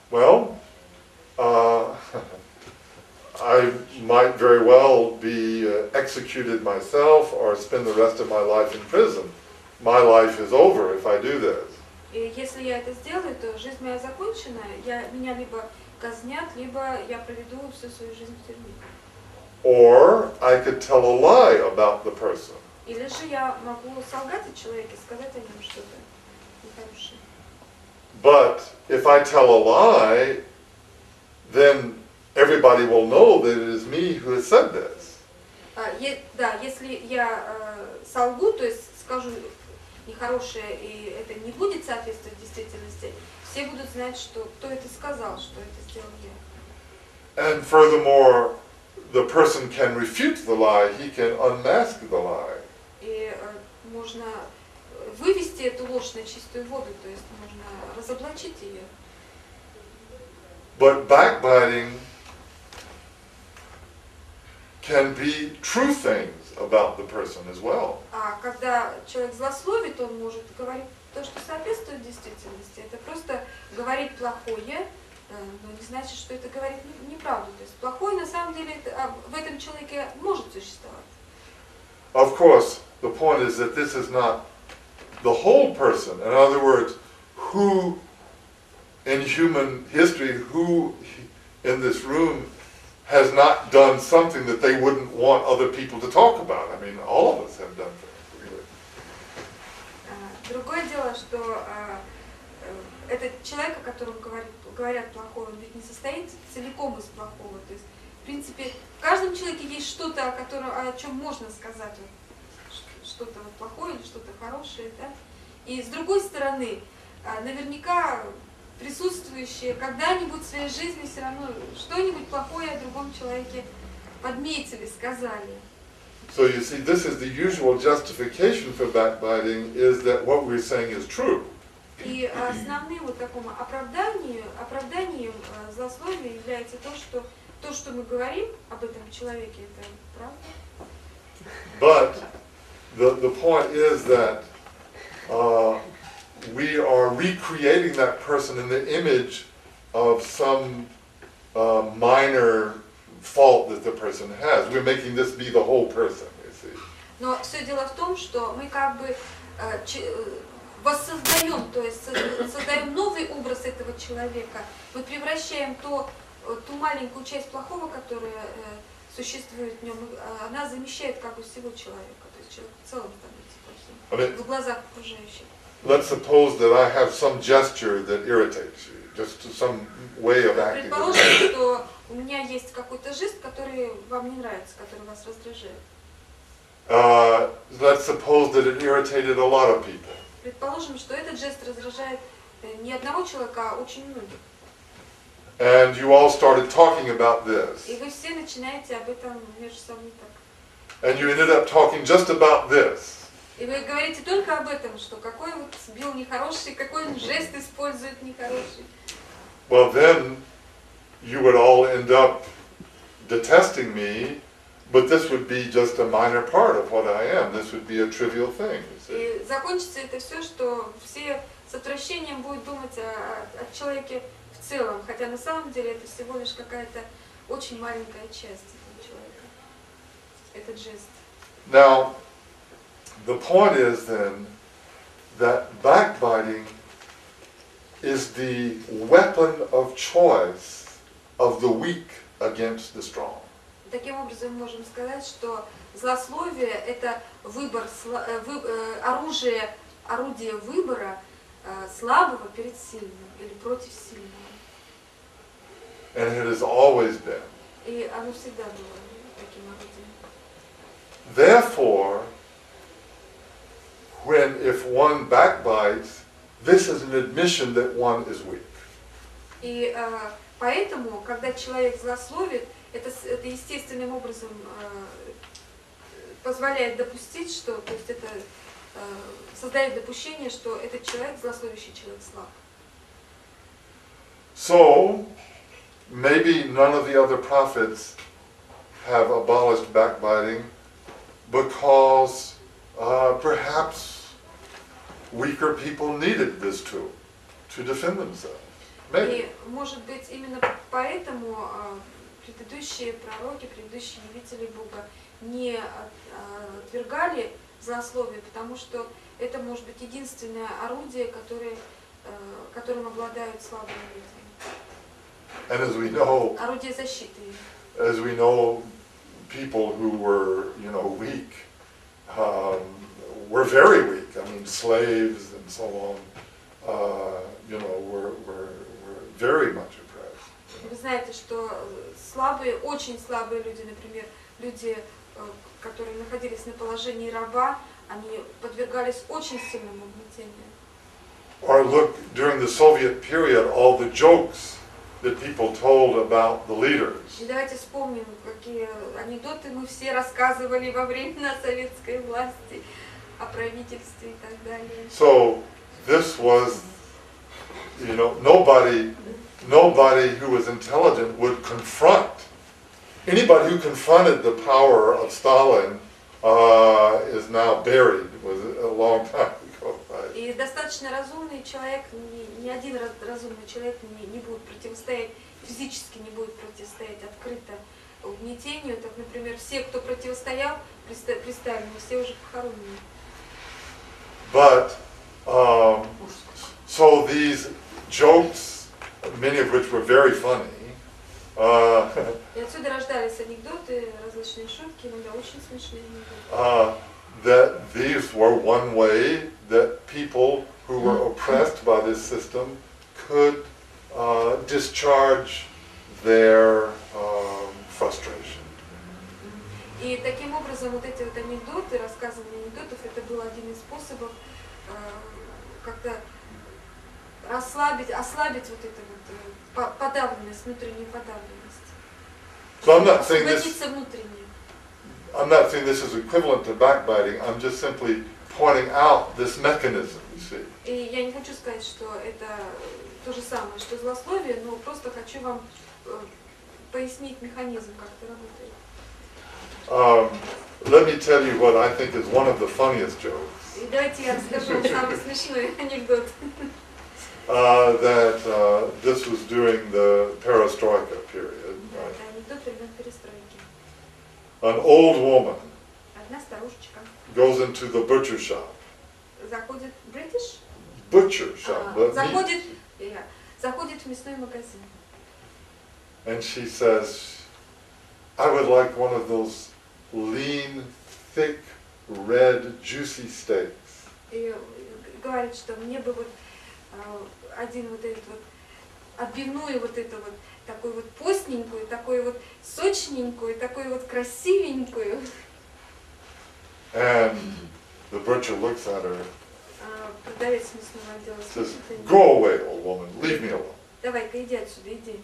Well, I might very well be executed myself or spend the rest of my life in prison. My life is over if I do this. И если я это сделаю, то жизнь моя закончена, меня либо казнят, либо я проведу всю свою жизнь в тюрьме. Or I could tell a lie about the person. Или же я могу солгать о человеке, сказать о нем что-то нехорошее. But if I tell a lie, then everybody will know that it is me who has said this. Если я солгу, то есть скажу нехорошее, и это не будет соответствовать действительности, все будут знать, что кто это сказал, что это сделал я. And furthermore, the person can refute the lie, he can unmask the lie. И можно вывести эту ложь на чистую воду, то есть можно разоблачить ее. But backbiting can be true things about the person as well. А когда человек злословит, он может говорить то, что соответствует действительности. Это просто говорить плохое, но не значит, что это говорит неправду. То есть плохое на самом деле в этом человеке может существовать. Of course, the point is that this is not the whole person. In other words, who in human history, who in this room has not done something that they wouldn't want other people to talk about? I mean, all of us have done things, really. Другое дело, что этот человек, о котором говорят плохое, он ведь не состоит целиком из плохого. То есть, в принципе, в каждом человеке есть что-то, о чем можно сказать, что-то плохое или что-то хорошее, да? И с другой стороны, наверняка присутствующие когда-нибудь в своей жизни все равно что-нибудь плохое о другом человеке подметили, сказали. So you see, this is the usual justification for backbiting, is that what we're saying is true. И основным вот таким оправданием злословия является то, что мы говорим об этом человеке, это правда. But the point is that we are recreating that person in the image of some minor fault that the person has. We're making this be the whole person, you see. Но все дело в том, что мы как бы воссоздаем, то есть создаем новый образ этого человека. Мы превращаем ту маленькую часть плохого, которая существует в нем, она замещает как бы всего человека. То есть человек в целом становится плохим в глазах окружающих. Let's suppose that I have some gesture that irritates you, just some way of acting. Предположим, что у меня есть какой-то жест, который вам не нравится, который вас раздражает. Let's suppose that it irritated a lot of people. Предположим, что этот жест раздражает не одного человека, а очень многих. And you all started talking about this. И вы все начинаете об этом между собой так. And you ended up talking just about this. И вы говорите только об этом, что какой вот Билл нехороший, какой он жест использует нехороший. Well, then you would all end up detesting me, but this would be just a minor part of what I am. This would be a trivial thing. И закончится это все, что все с отвращением будут думать о человеке в целом, хотя на самом деле это всего лишь какая-то очень маленькая часть этого человека, этот жест. Now, the point is then that backbiting is the weapon of choice of the weak against the strong. Таким образом, мы можем сказать, что злословие – это орудие выбора слабого перед сильным или против сильного. And it has always been. И оно всегда было. таким орудием. Therefore, if one backbites, this is an admission that one is weak. И поэтому, когда человек злословит, это естественным образом позволяет допустить, что, то есть это создает допущение, что этот человек, злословящий человек, слаб. So, maybe none of the other prophets have abolished backbiting because perhaps weaker people needed this tool to defend themselves. Maybe. И, может быть, именно поэтому предыдущие пророки, предыдущие явители Бога не отвергали злословие, потому что это может быть единственное орудие, которым обладают слабые люди. And as we know, Орудие защиты. as we know, people who were, weak, were very weak. I mean, slaves and so on, were very much oppressed. Вы знаете, что слабые, очень слабые люди, например, люди, которые находились на положении раба, они подвергались очень сильному угнетению. Or look, during the Soviet period, all the jokes that people told about the leaders. И давайте вспомним, какие анекдоты мы все рассказывали во времена советской власти о правительстве и так далее. So this was, nobody who was intelligent would confront. Anybody who confronted the power of Stalin is now buried. It was a long time ago. Right? И достаточно разумный человек, ни один разумный человек не будет противостоять, физически не будет противостоять открыто угнетению. Так, например, все, кто противостоял при Сталине, все уже похоронены. But, so these jokes, many of which were very funny, И отсюда рождались анекдоты, различные шутки, иногда очень смешные анекдоты. that these were one way that people who were oppressed by this system could discharge their frustration. И таким образом вот эти вот анекдоты, рассказывание анекдотов, это был один из способов как-то ослабить вот эту вот подавленность, внутреннюю подавленность. So I'm not saying Освободиться внутренне. I'm not saying this is equivalent to backbiting. I'm just simply pointing out this mechanism, you see. И я не хочу сказать, что это то же самое, что злословие, но просто хочу вам пояснить механизм, как это работает. Let me tell you what I think is one of the funniest jokes. И давайте я расскажу вам самый смешной анекдот. That this was during the perestroika period. Right? Это анекдот времен перестройки. An old woman Одна старушечка goes into the butcher shop. заходит в British? Butcher shop. But Заходит в мясной магазин. and she says, I would like one of those lean, thick, red, juicy steaks. И говорит, что мне бы вот один вот этот вот отбивную вот эту вот такую вот постненькую, такую вот сочненькую, такую вот красивенькую. And the butcher looks at her, Продавец мясного отдела says, смотрит на неё. go away, old woman, leave me alone. Давай-ка иди отсюда, иди.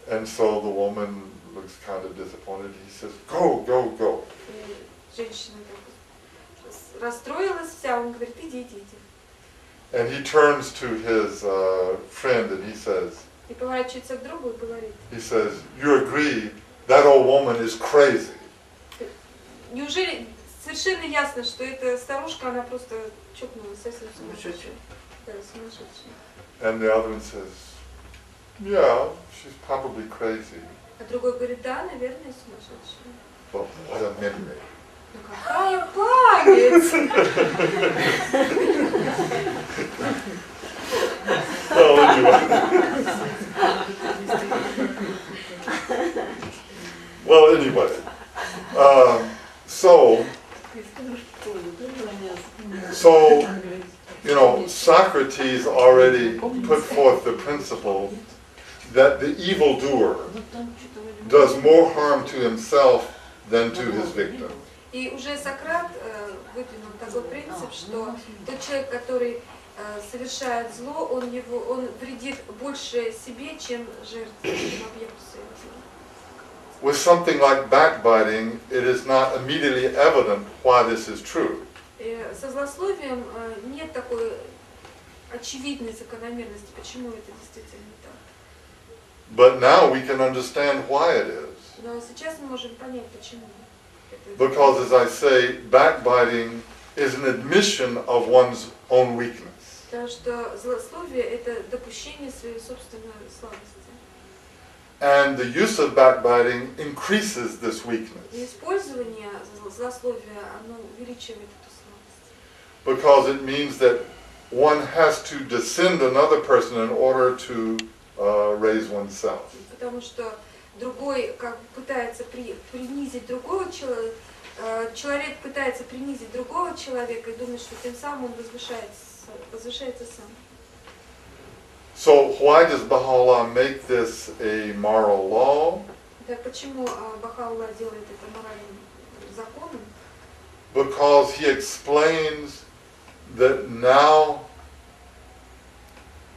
And so the woman looks kind of disappointed. He says, go, go, go. И женщина так расстроилась вся, он говорит, иди, иди, иди. And he turns to his friend and he says, И поворачивается к другу и говорит, you agree that old woman is crazy. неужели совершенно ясно, что эта старушка, она просто чокнулась, совсем сумасшедшая. Да, сумасшедшая. And the other one says, yeah, she's probably crazy. А другой говорит, да, наверное, сумасшедшая. But what a memory. Ну какая память! Well, anyway. Well, anyway. So, Socrates already put forth the principle that the evildoer does more harm to himself than to his victim. И уже Сократ выдвинул такой принцип, что тот человек, который совершает зло, он вредит больше себе, чем жертве, чем объекту своего зла. With something like backbiting, it is not immediately evident why this is true. Со злословием нет такой очевидной закономерности, почему это действительно так. But now we can understand why it is. Но сейчас мы можем понять, почему. Because, as I say, backbiting is an admission of one's own weakness. Потому что злословие – это допущение своей собственной слабости. And the use of backbiting increases this weakness. И использование злословия, оно увеличивает эту слабость. Because it means that one has to descend another person in order to raise oneself. Потому что другой как пытается принизить другого человека, человек пытается принизить другого человека и думает, что тем самым он возвышается сам. So why does Baha'u'llah make this a moral law? Так почему Баха'у'ллах делает это моральным законом? Because he explains that now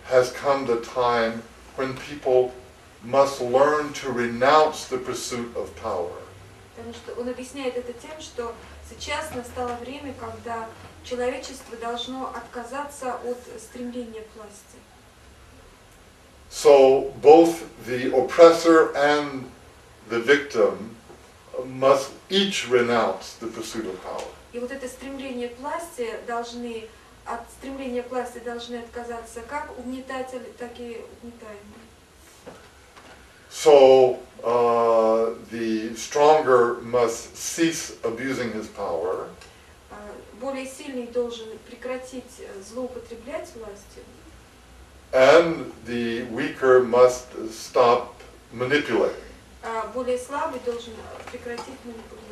has come the time when people must learn to renounce the pursuit of power. Потому что он объясняет это тем, что сейчас настало время, когда человечество должно отказаться от стремления к власти. So both the oppressor and the victim must each renounce the pursuit of power. И вот это стремление к власти от стремления к власти должны отказаться как угнетатель, так и угнетаемый. So the stronger must cease abusing his power. Более сильный должен прекратить злоупотреблять властью. And the weaker must stop manipulating. Более слабый должен прекратить манипулирование.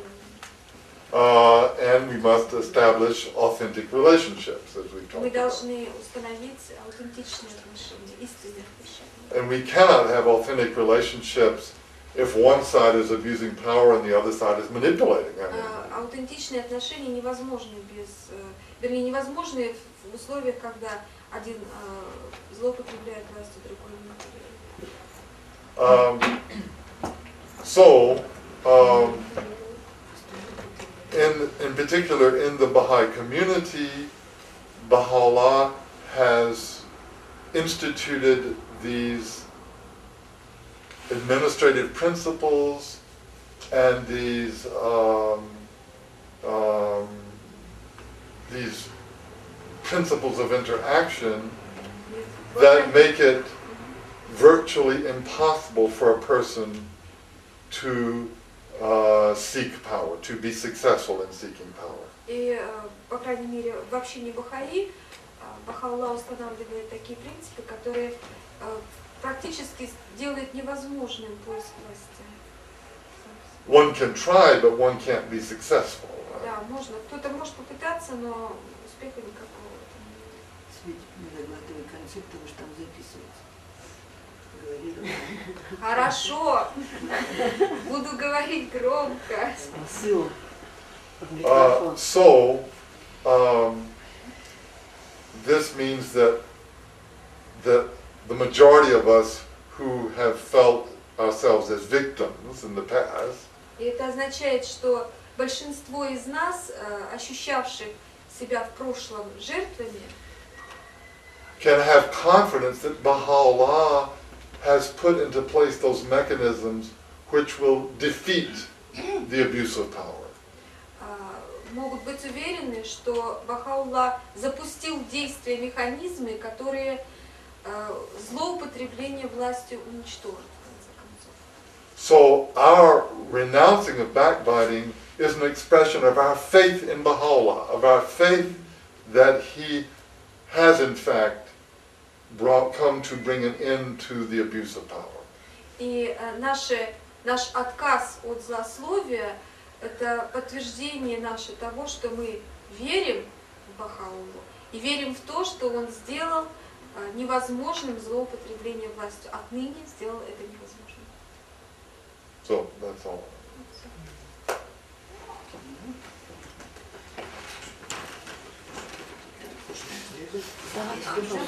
And we must establish authentic relationships, as we talked Мы about. должны установить аутентичные отношения, истинные отношения. And we cannot have authentic relationships if one side is abusing power and the other side is manipulating. I mean, Аутентичные отношения невозможны невозможны в условиях, когда один злоупотребляет властью, другой манипулирует. In particular, in the Baha'i community, Baha'u'llah has instituted these administrative principles and these principles of interaction that make it virtually impossible for a person to seek power, to be successful in seeking power. И, по крайней мере, в общине Бахаи Баха'у'ллах устанавливает такие принципы, которые практически делают невозможным поиск власти. One can try, but one can't be successful. Да, можно. Кто-то может попытаться, но успеха никакого Свете, не заглатывай концепт, потому что там записывается. Говори. Хорошо. Буду говорить громко. Посыл. This means that the majority of us who have felt ourselves as victims in the past И это означает, что большинство из нас, ощущавших себя в прошлом жертвами, can have confidence that Baha'u'llah has put into place those mechanisms which will defeat the abuse of power. могут быть уверены, что Баха'у'ллах запустил в действие механизмы, которые злоупотребление властью уничтожат, в конце концов. So our renouncing of backbiting is an expression of our faith in Baha'u'llah, of our faith that he has in fact come to bring an end to the abuse of power. И наш отказ от злословия – это подтверждение наше того, что мы верим в Баха'у'ллах и верим в то, что он сделал невозможным злоупотребление властью. Отныне сделал это невозможным. So that's all.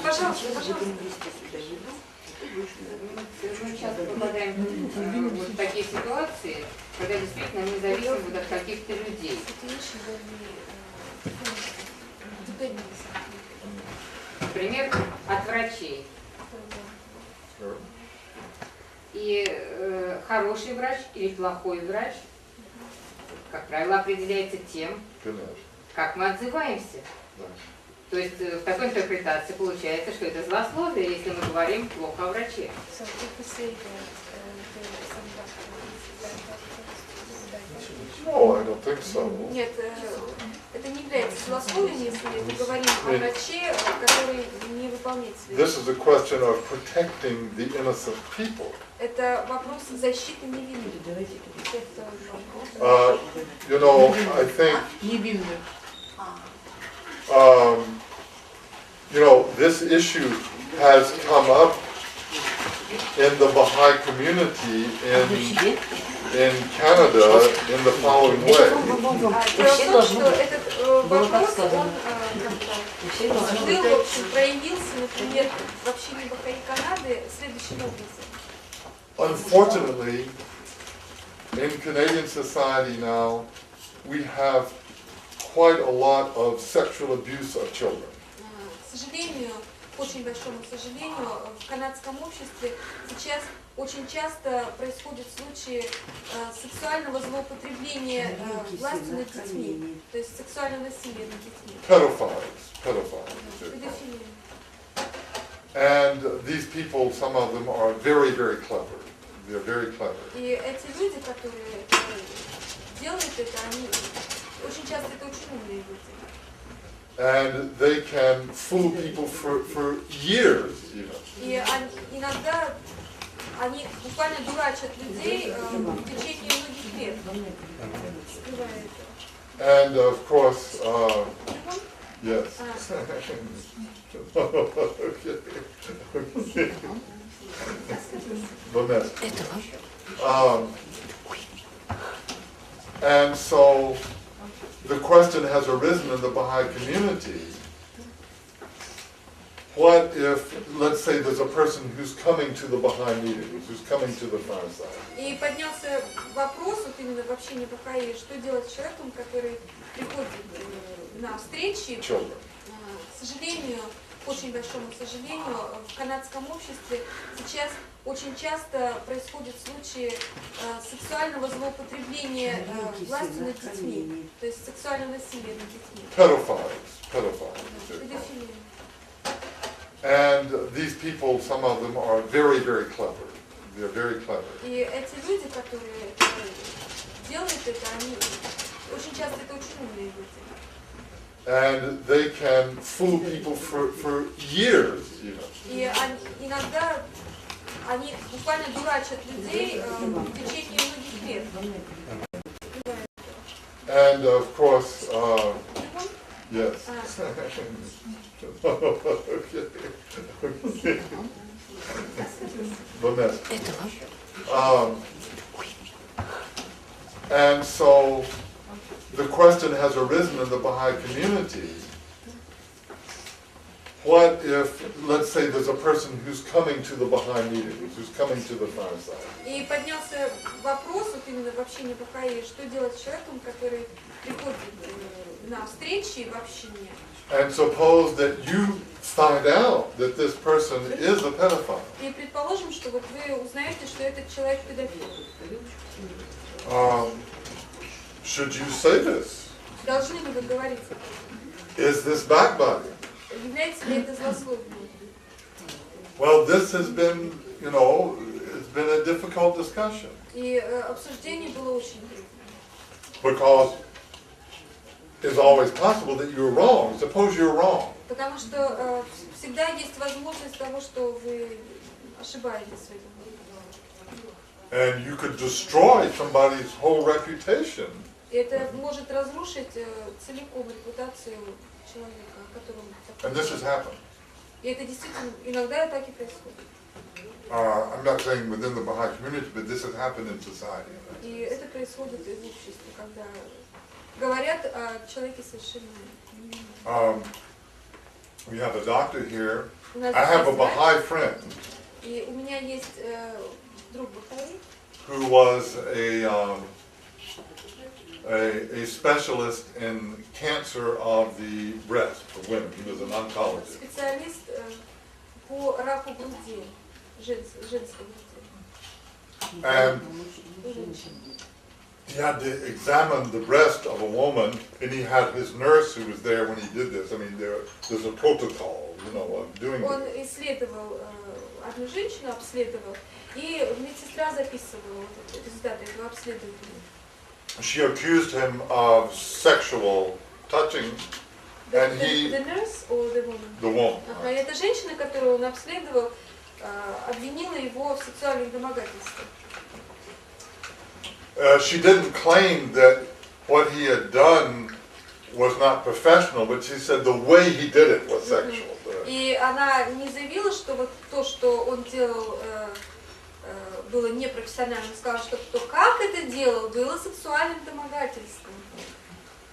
Пожалуйста, пожалуйста. Мы часто попадаем в такие ситуации, когда действительно мы зависим вот от каких-то людей. Например, от врачей. И хороший врач или плохой врач, как правило, определяется тем, как мы отзываемся. То есть в такой интерпретации получается, что это злословие, если мы говорим плохо о враче. No, I don't think so. Нет, это не является злословием, если мы говорим о враче, который не выполняет свои. This is a question of protecting the innocent people. Это вопрос защиты невинных. You know, I think, you know, this issue has come up in the Baha'i community in Canada in the following way. Дело в том, что этот вопрос, он всплыл, в общем, проявился, например, в общине Бахаи Канады следующим образом. Unfortunately, in Canadian society now, we have quite a lot of sexual abuse of children. К сожалению, к очень большому сожалению, в канадском обществе сейчас очень часто происходят случаи сексуального злоупотребления властью над детьми, то есть сексуального насилия над детьми. Pedophiles. Педофилия. And these people, some of them are very, very clever. They're very clever. И эти люди, которые делают это, они очень часто это очень умные люди. And they can fool people for years, even. И иногда они буквально дурачат людей в течение многих лет, скрывая это. And of course, yes. Okay. And so the question has arisen in the Baha'i community, what if, let's say there's a person who's coming to the Baha'i meetings, who's coming to the fireside. И поднялся вопрос вот именно в общине Бахаи, что делать с человеком, который приходит на встречи. Children. К сожалению, к очень большому сожалению, в канадском обществе сейчас очень часто происходят случаи сексуального злоупотребления властью над детьми, то есть сексуального насилия над детьми. Pedophiles. Педофилия. And these people, some of them are very, very clever. They're very clever. И эти люди, которые делают это, они очень часто это очень умные люди. And they can fool people for years, even. И иногда они буквально дурачат людей в течение многих лет. And of course, yes. Okay. And so the question has arisen in the Baha'i community, what if, let's say there's a person who's coming to the Baha'i meetings, who's coming to the fireside. И поднялся вопрос вот именно в общине Бахаи, что делать с человеком, который приходит на встречи в общине. And suppose that you find out that this person is a pedophile. И предположим, что вот вы узнаете, что этот человек педофил. Should you say this? Должны ли вы говорить? Is this backbiting? Является ли это злословием? Well, this has been, you know, it's been a difficult discussion. И обсуждение было очень трудно. Because it's always possible that you're wrong. Suppose you're wrong. Потому что всегда есть возможность того, что вы ошибаетесь в этом. And you could destroy somebody's whole reputation. И это может разрушить целиком репутацию человека, о котором... And this has happened. И это действительно иногда так и происходит. I'm not saying within the Baha'i community, but this has happened in society. И это происходит и в обществе, когда говорят о человеке совершенно невинном. We have a doctor here. У нас I have a есть врач, Baha'i friend и у меня есть друг Бахаи, who was a specialist in cancer of the breast for women. He was an oncologist. специалист по раку груди, женской груди. And he had to examine the breast of a woman, and he had his nurse who was there when he did this. I mean, there's a protocol, you know, of doing Он this. исследовал одну женщину, обследовал, и медсестра записывала вот результаты этого обследования. She accused him of sexual touching, and he, The nurse or the woman? the woman. Ага, и эта женщина, которую он обследовал, обвинила его в сексуальных домогательствах. She didn't claim that what he had done was not professional, but she said the way he did it was sexual. И она не заявила, что вот то, что он делал, было непрофессионально. Сказала, что то, как это делал, было сексуальным домогательством.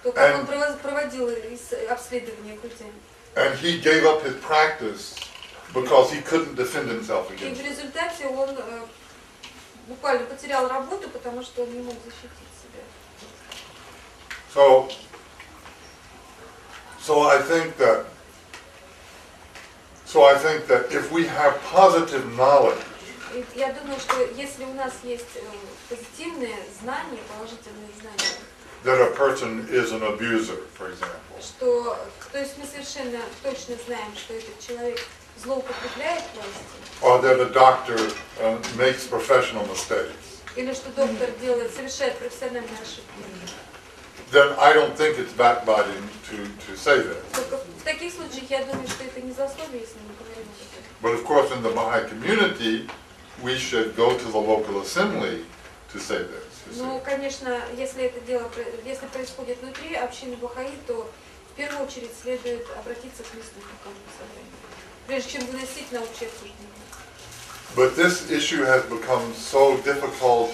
То, как он проводил обследование груди. And he gave up his practice because he couldn't defend himself И against в it. результате он буквально потерял работу, потому что он не мог защитить себя. So I think that if we have positive knowledge, И я думаю, что если у нас есть позитивные знания, положительные знания, that a person is an abuser, for example, что, то есть мы совершенно точно знаем, что этот человек злоупотребляет властью, or that a doctor makes professional mistakes, или что доктор совершает профессиональные ошибки. then I don't think it's backbiting to say that. Только в таких случаях я думаю, что это не злословие, если мы говорим об этом. But of course, in the Baha'i community, we should go to the local assembly to say this. Ну, конечно, если это дело, если происходит внутри общины Бахаи, то в первую очередь следует обратиться к местному собранию, прежде чем выносить на общее обсуждение. But this issue has become so difficult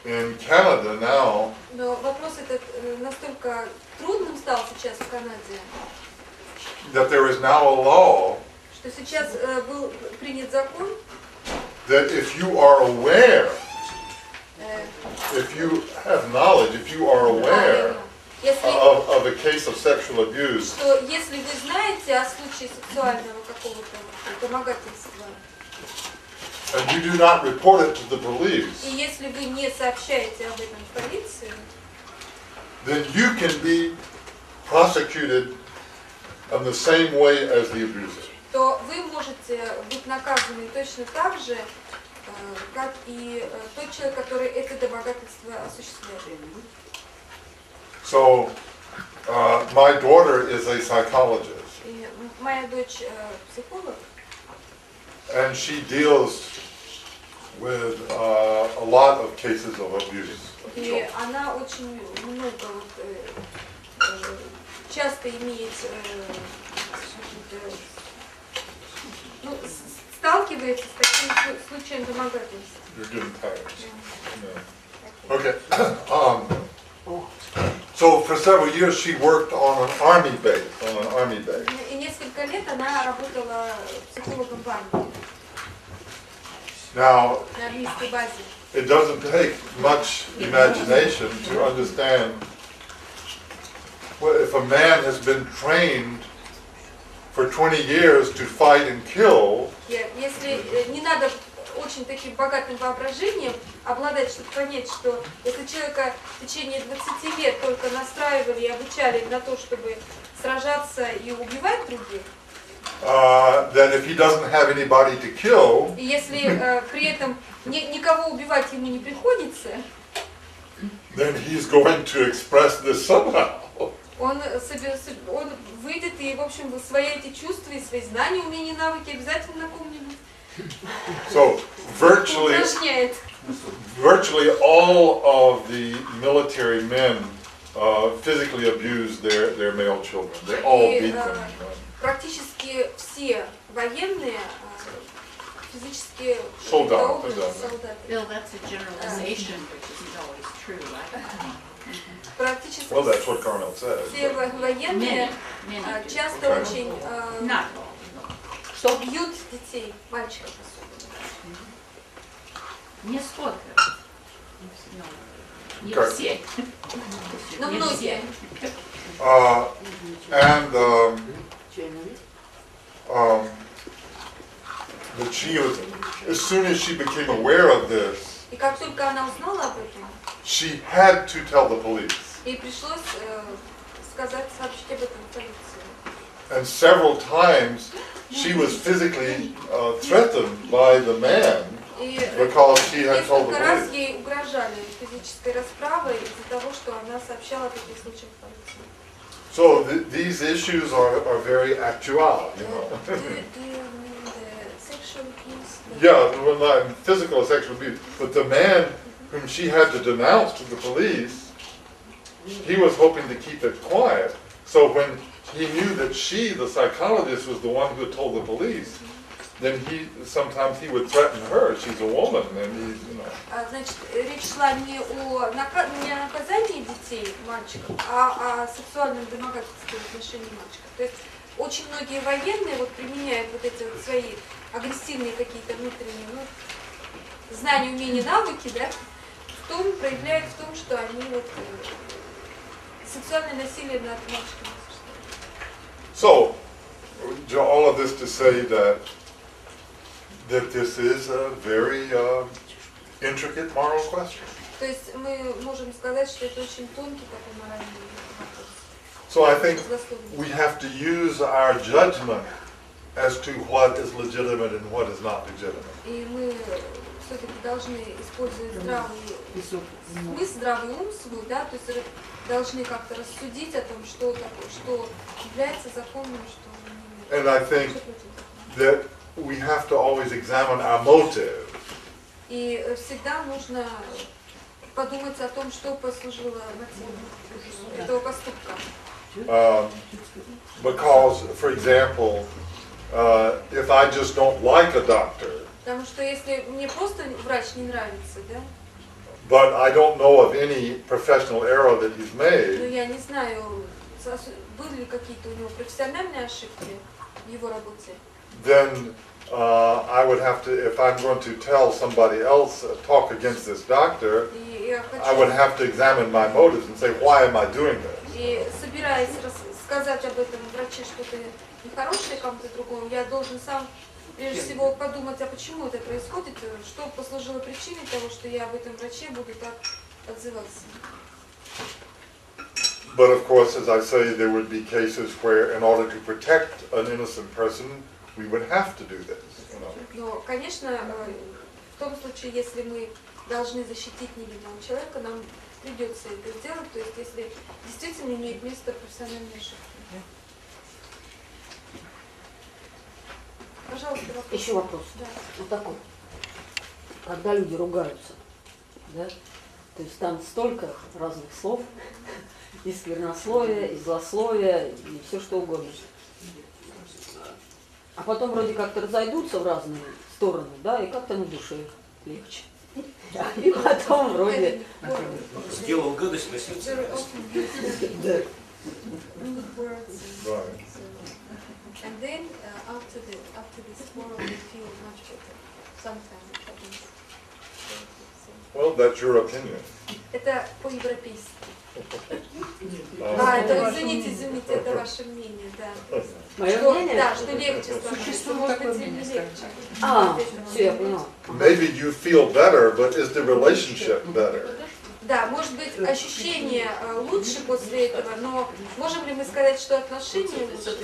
in Canada now. Но вопрос этот настолько трудным стал сейчас в Канаде, That there is now a law что сейчас был принят закон, that if you are aware, if you have knowledge, if you are aware of a case of sexual abuse, что если вы знаете о случае сексуального какого-то домогательства, and you do not report it to the police, и если вы не сообщаете об этом в полицию, then you can be prosecuted in the same way as the abuser. то вы можете быть наказаны точно так же, как и тот человек, который это домогательство осуществляет. So, my daughter is a psychologist, И моя дочь психолог, and she deals with a lot of cases of abuse. и она очень много, часто имеет, сталкивается с таким случаем домогательства. You're getting tired. Yeah. Okay. So for several years she worked on an army base. И несколько лет она работала психологом в армии, Now, на армейской базе. it doesn't take much imagination to understand well, if a man has been trained for 20 years to fight and kill, Если не надо очень таким богатым воображением обладать, чтобы понять, что если человека в течение 20 лет только настраивали и обучали на то, чтобы сражаться и убивать других, that if he doesn't have anybody to kill, и если при этом никого убивать ему не приходится, then he's going to express this somehow. он выйдет и, в общем, свои эти чувства и свои знания, умения, навыки обязательно напомнит. So virtually all of the military men physically abuse their male children. They all beat them. Практически все военные физически Солдаты, образом да. солдаты. Bill, that's a generalization, which isn't always true, right? Практически Well, that's what Carmel said. все военные Many do. часто Okay. очень Not all. что бьют детей, мальчиков особенно. Не сколько. Не Как? все. Но Не многие. все. And that she was, as soon as she became aware of this, И как только она узнала об этом, she had to tell the police. ей пришлось сообщить об этом в полицию. And several times she was physically threatened by the man И because she had told the несколько раз police. ей угрожали физической расправой из-за того, что она сообщала о таких случаях в полицию. So these issues are very actual, you know. Do you mean the sexual abuse? Yeah, well, not physical or sexual abuse, but the man whom she had to denounce to the police, he was hoping to keep it quiet. So when he knew that she, the psychologist, was the one who had told the police, then sometimes he would threaten her. She's a woman, and you know. Значит, речь шла не о наказании детей, мальчиков, а о сексуальном домогательстве в отношении мальчиков. То есть очень многие военные вот применяют вот эти вот свои агрессивные какие-то внутренние знания, умения, навыки, да, проявляют в том, что они вот сексуальное насилие над мальчиками. So, all of this to say that this is a very intricate moral question. То есть мы можем сказать, что это очень тонкий такой моральный вопрос. So I think we have to use our judgment as to what is legitimate and what is not legitimate. И мы все-таки должны использовать здравый смысл, здравый ум свой, да, то есть должны как-то рассудить о том, что такое, что является законным, что не And I think that we have to always examine our motive. И всегда нужно подумать о том, что послужило мотивом этого поступка. Because, for example, if I just don't like a doctor, Потому что если мне просто врач не нравится, да, but I don't know of any professional error that he's но made, я не знаю, были ли какие-то у него профессиональные ошибки в его работе, then I would have to, if I'm going to tell somebody else, talk against this doctor, и я I would хочу, have to examine my motives and say, why am I doing this? и собираясь сказать об этом враче что-то нехорошее кому-то другому, я должен сам прежде всего подумать, а почему это происходит, что послужило причиной того, что я об этом враче буду так отзываться. But of course, as I say, there would be cases where in order to protect an innocent person, we would have to do this. You know? Но, конечно, в том случае, если мы должны защитить невинного человека, нам придется это сделать, то есть если действительно имеет место профессиональная ошибка. Пожалуйста, вопрос. Еще вопрос. Да. Вот такой. Когда люди ругаются, да, то есть там столько разных слов, и сквернословия, и злословия, и все что угодно. А потом вроде как-то разойдутся в разные стороны, да, и как-то на душе легче. И потом вроде... Сделал гадость, носился. Да. Right. And then after this quarrel, we feel much better. Sometimes it happens. Well, that's your opinion. Это по-европейски. Uh, Это, извините, это ваше мнение, да. Мое Что, мнение? да, что легче становится, может быть, и не легче. Все, я поняла. maybe you feel better, but is the relationship better? Да, может быть, ощущение лучше после этого, но можем ли мы сказать, что отношения лучше?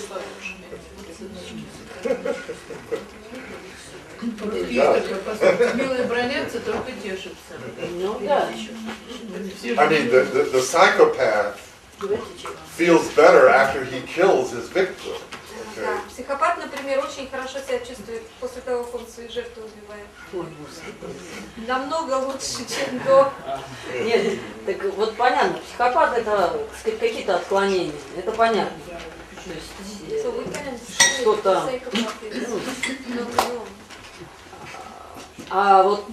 Милые бронятся, только тешатся. Ну да. I mean, the psychopath feels better after he kills his victim. Okay? Да, психопат, например, очень хорошо себя чувствует после того, как он свою жертву убивает. Ой, Господи. Намного лучше, чем до. Нет, так вот понятно, психопат это, так сказать, какие-то отклонения, это понятно. То есть, So we can say что-то, psychopath is not alone. А вот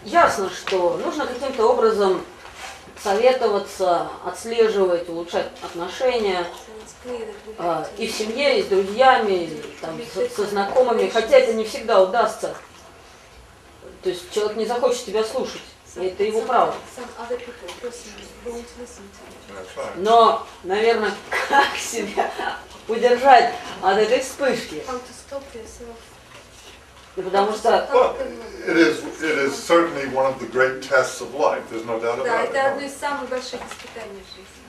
ясно, что нужно каким-то образом советоваться, отслеживать, улучшать отношения и в семье, и с друзьями, и там, со знакомыми, хотя это не всегда удастся. То есть человек не захочет тебя слушать, и это его право. Но, наверное, как себя удержать от этой вспышки? Потому что Well, it is certainly one of the great tests of life. There's no doubt Да, about это одно it. из самых больших испытаний в жизни.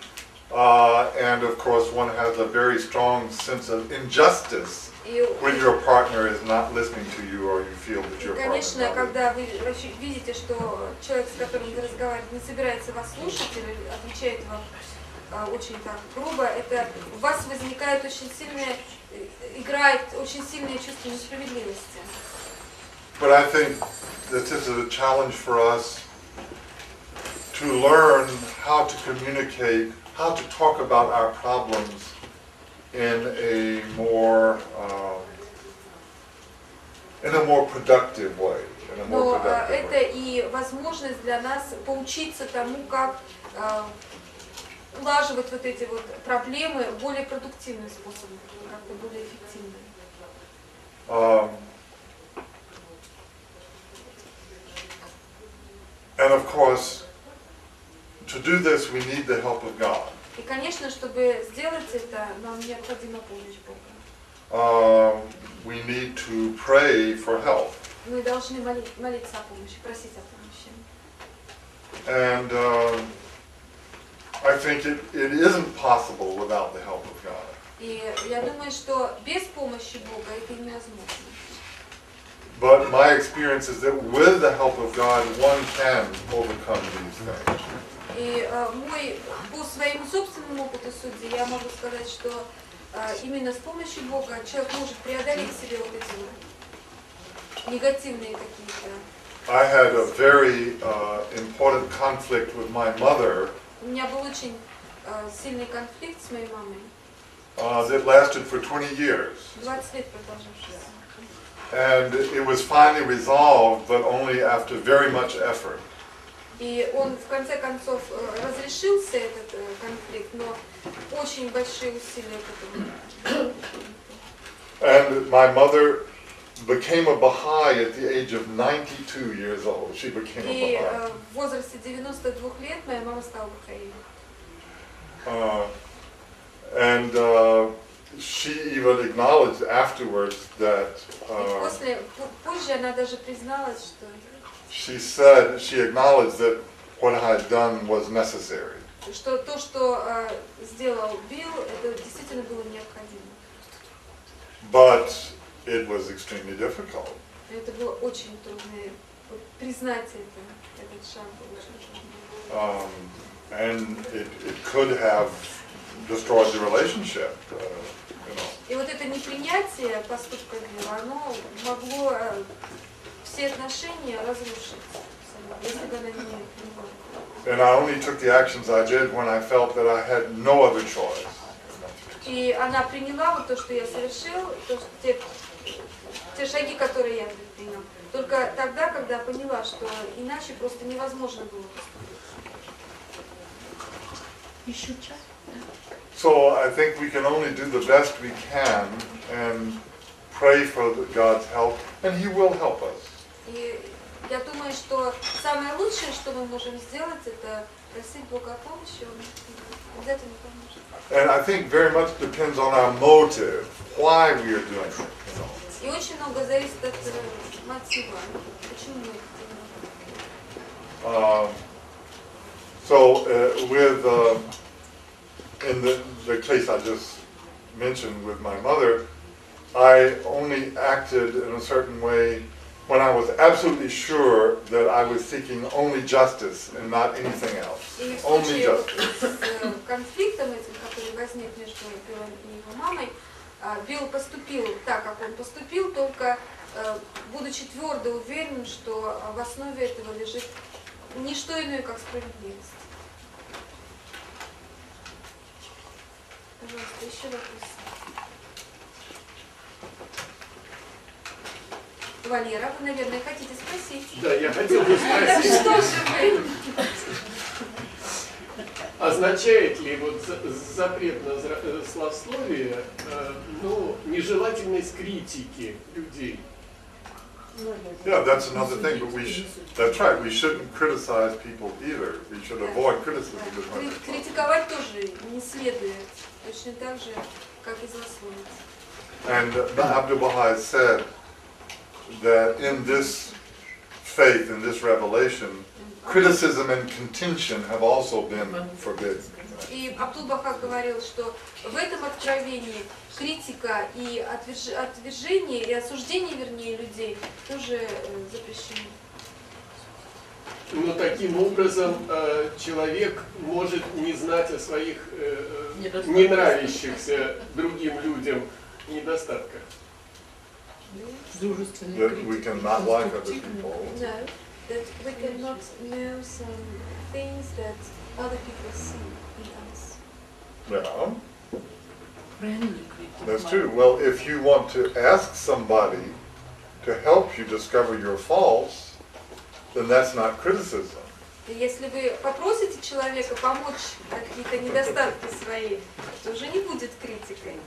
And of course, one has a very strong sense of injustice И, when your partner is not listening to you or you feel that your partner is конечно, not listening. когда вы видите, что человек, с которым вы разговариваете, не собирается вас слушать или отвечает вам очень так грубо, это у вас возникает очень сильное, играет очень сильное чувство несправедливости. But I think that this is a challenge for us to learn how to communicate, how to talk about our problems in a more productive way. Но это и возможность для нас поучиться тому, как улаживать вот эти вот проблемы более продуктивным способом, как-то более эффективно. And of course, to do this, we need the help of God. И, конечно, чтобы сделать это, нам необходима помощь Бога. We need to pray for help. Мы должны молиться о помощи, просить о помощи. And I think it isn't possible without the help of God. И я думаю, что без помощи Бога это невозможно. But my experience is that with the help of God, one can overcome these things. И по своему собственному опыту судьи я могу сказать, что именно с помощью Бога человек может преодолеть в себе вот эти вот негативные какие-то. I had a very important conflict with my mother У меня был очень сильный конфликт с моей мамой. that lasted for 20 years. 20 лет продолжавшийся. And it was finally resolved, but only after very much effort. И он в конце концов разрешился, этот конфликт, но очень большие усилия к этому. And my mother became a Baha'i at the age of 92 years old. She became a И Baha'i. в возрасте 92 лет моя мама стала бахаи. And she even acknowledged afterwards that Позже она даже призналась, что she acknowledged that what I had done was necessary. что то, что сделал Билл, это действительно было необходимо. But it was extremely difficult. Это было очень трудно признать это. Этот шаг был очень трудный. And it could have destroyed the relationship. И вот это непринятие поступка Билла, оно могло все отношения разрушить, если бы она не была. And I only took the actions I did when I felt that I had no other choice. И она приняла вот то, что я совершил, те шаги, которые я предпринял, только тогда, когда поняла, что иначе просто невозможно было поступить. Еще час. So I think we can only do the best we can and pray for God's help, and He will help us. И я думаю, что самое лучшее, что мы можем сделать, это просить Бога о помощи, Он обязательно поможет. And I think very much depends on our motive, why we are doing it. И очень много зависит от мотива, почему мы это делаем. In the case I just mentioned with my mother, I only acted in a certain way when I was absolutely sure that I was seeking only justice and not anything else. И в Only случае justice. с конфликтом этим, который возник между Биллом и его мамой, Билл поступил так, как он поступил, только будучи твердо уверен, что в основе этого лежит не что иное, как справедливость. Пожалуйста, еще вопрос. Валера, вы, наверное, хотите спросить. Да, я хотел бы спросить. Что же вы? Означает ли вот запрет на злословие, нежелательность критики людей? Yeah, that's another thing, but that's right, we shouldn't criticize people either. We should avoid criticism as much as possible. Критиковать тоже не следует, точно так же, как и злословить. And Abdul Baha'i said that in this faith, in this revelation, criticism and contention have also been forbidden. И Абдул-Баха говорил, что в этом откровении критика и отвержение, и осуждение, вернее, людей тоже запрещены. Но таким образом человек может не знать о своих не нравящихся другим людям недостатках. That we cannot like other people. No, that we cannot know some things that other people see in us. Yeah, that's true. Well, if you want to ask somebody to help you discover your faults, then that's not criticism. Если вы попросите человека помочь какие-то недостатки свои, то уже не будет критикой.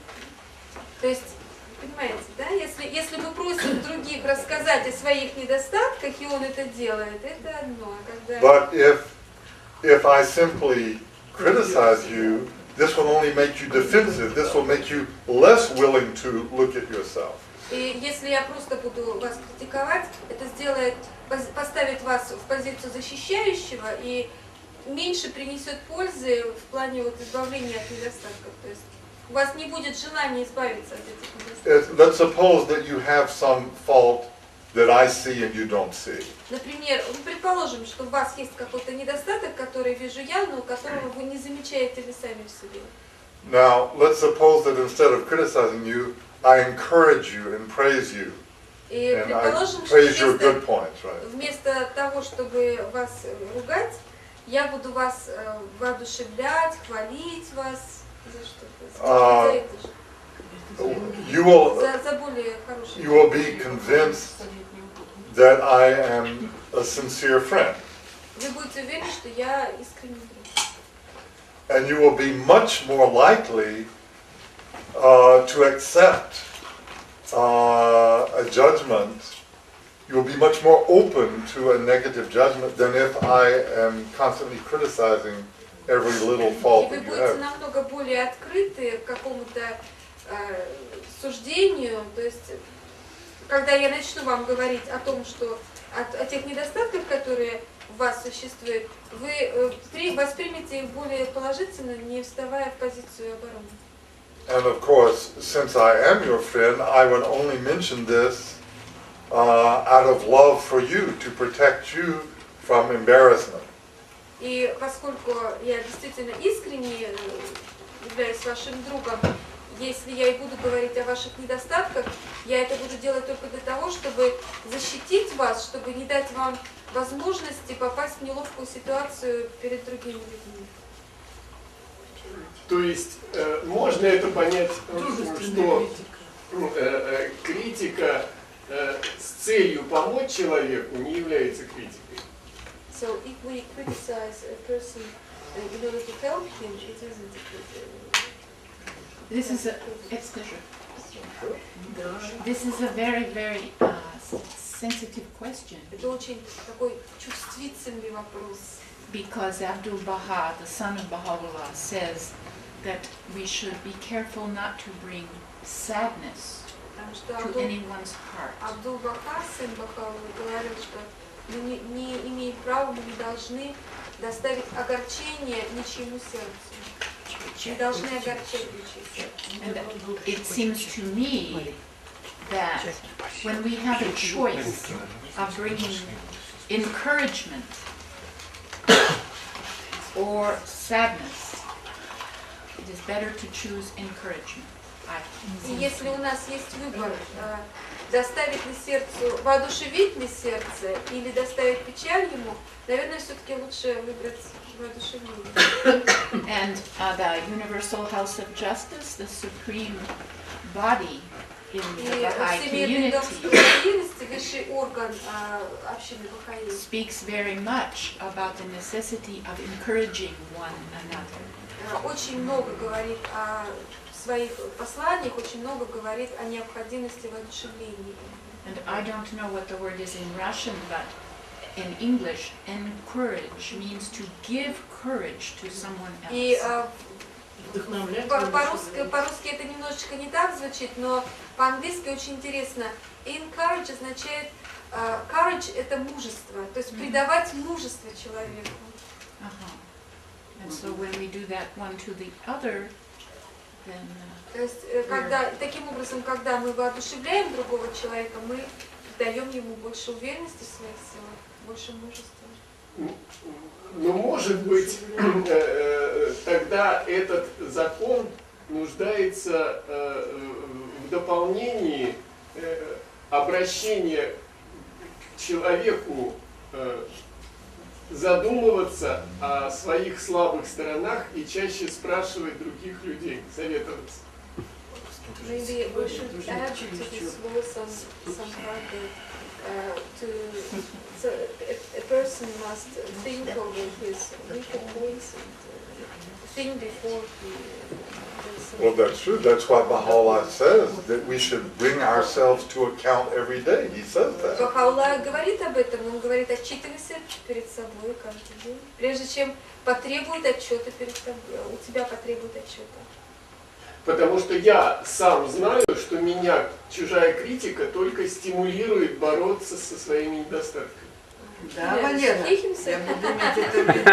То есть, понимаете, да? Если мы просим других рассказать о своих недостатках, и он это делает, это одно. Когда... But if I simply criticize you, this will only make you defensive. This will make you less willing to look at yourself. И если я просто буду вас критиковать, это поставит вас в позицию защищающего и меньше принесет пользы в плане вот избавления от недостатков. То есть у вас не будет желания избавиться от этих недостатков. Let's suppose that you have some fault that I see and you don't see. Например, предположим, что у вас есть какой-то недостаток, который вижу я, но которого вы не замечаете вы сами в себе. Now, let's suppose that instead of criticizing you, I encourage you and praise you. И And I предположим, praise your что good points, right? вместо того, чтобы вас ругать, я буду вас воодушевлять, хвалить вас за что-то. За это же. You will За более хорошее. you will be convinced that I am a sincere friend. Вы будете уверены, что я искренний друг. And you will be much more likely to accept a judgment. You will be much more open to a negative judgment than if I am constantly criticizing every little fault И вы that you будете have. намного более открыты к какому-то суждению, то есть, когда я начну вам говорить о том, что о тех недостатках, которые в вас существуют, вы воспримете их более положительно, не вставая в позицию обороны. And of course, since I am your friend, I would only mention this out of love for you, to protect you from embarrassment. И поскольку я действительно искренне являюсь вашим другом, если я и буду говорить о ваших недостатках, я это буду делать только для того, чтобы защитить вас, чтобы не дать вам возможности попасть в неловкую ситуацию перед другими людьми. То есть можно это понять, что критика с целью помочь человеку не является критикой. So if we criticize a person in order to help him, it isn't a criticism. This is a very, very sensitive question. Это очень такой чувствительный вопрос. Because Abdul Baha, the son of Baha'u'llah, says that we should be careful not to bring sadness to anyone's heart. Абдул-Баха, сын Баха'у'ллаха, говорил, что мы не имеем права, мы не должны доставить огорчение ничьему сердцу. Не должны огорчать ничье сердце. And it seems to me that when we have a choice of bringing encouragement or sadness, it is better to choose encouragement. И если у нас есть выбор, доставить ли сердцу, воодушевить ли сердце или доставить печаль ему, наверное, все-таки лучше выбрать воодушевление. And the Universal House of Justice, the supreme body, in И the Baha'i Всемирный дом community справедливости, высший орган общины Бахаи, speaks very much about the necessity of encouraging one another. очень много говорит о своих посланиях, очень много говорит о необходимости воодушевления. And I don't know what the word is in Russian, but in English, encourage means to give courage to someone И else. по-русски это немножечко не так звучит, но по-английски очень интересно. Encourage означает, courage это мужество, то есть придавать мужество человеку. And so when we do that one to the other, then То есть, таким образом, когда мы воодушевляем другого человека, мы даем ему больше уверенности в своих силах, больше мужества. Но может быть, тогда этот закон нуждается в дополнении обращения к человеку, задумываться о своих слабых сторонах и чаще спрашивать других людей, советоваться. Maybe we should add to this law some part that so a person must think over his weaker points and think before he does Well, that's true. That's what Baha'u'llah says, that we should bring ourselves to account every day. He says that. Бахауллах говорит об этом, он говорит, отчитывайся перед собой каждый день, прежде чем потребует отчета перед тобой, у тебя потребует отчета. Потому что я сам знаю, что меня чужая критика только стимулирует бороться со своими недостатками. Да, Валера, я буду иметь это в виду.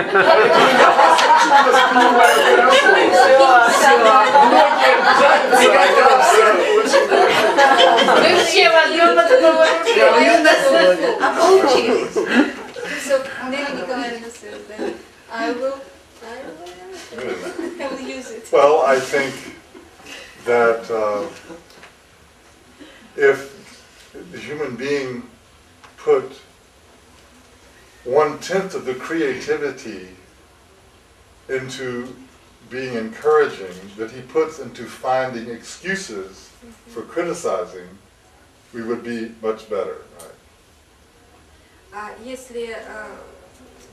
Мы все в одном разговоре. А получилось. So, Нелли Николаевна says that I will use it. Well, I think that if the human being put 1/10 of the creativity into being encouraging that he puts into finding excuses for criticizing, we would be much better, right? Если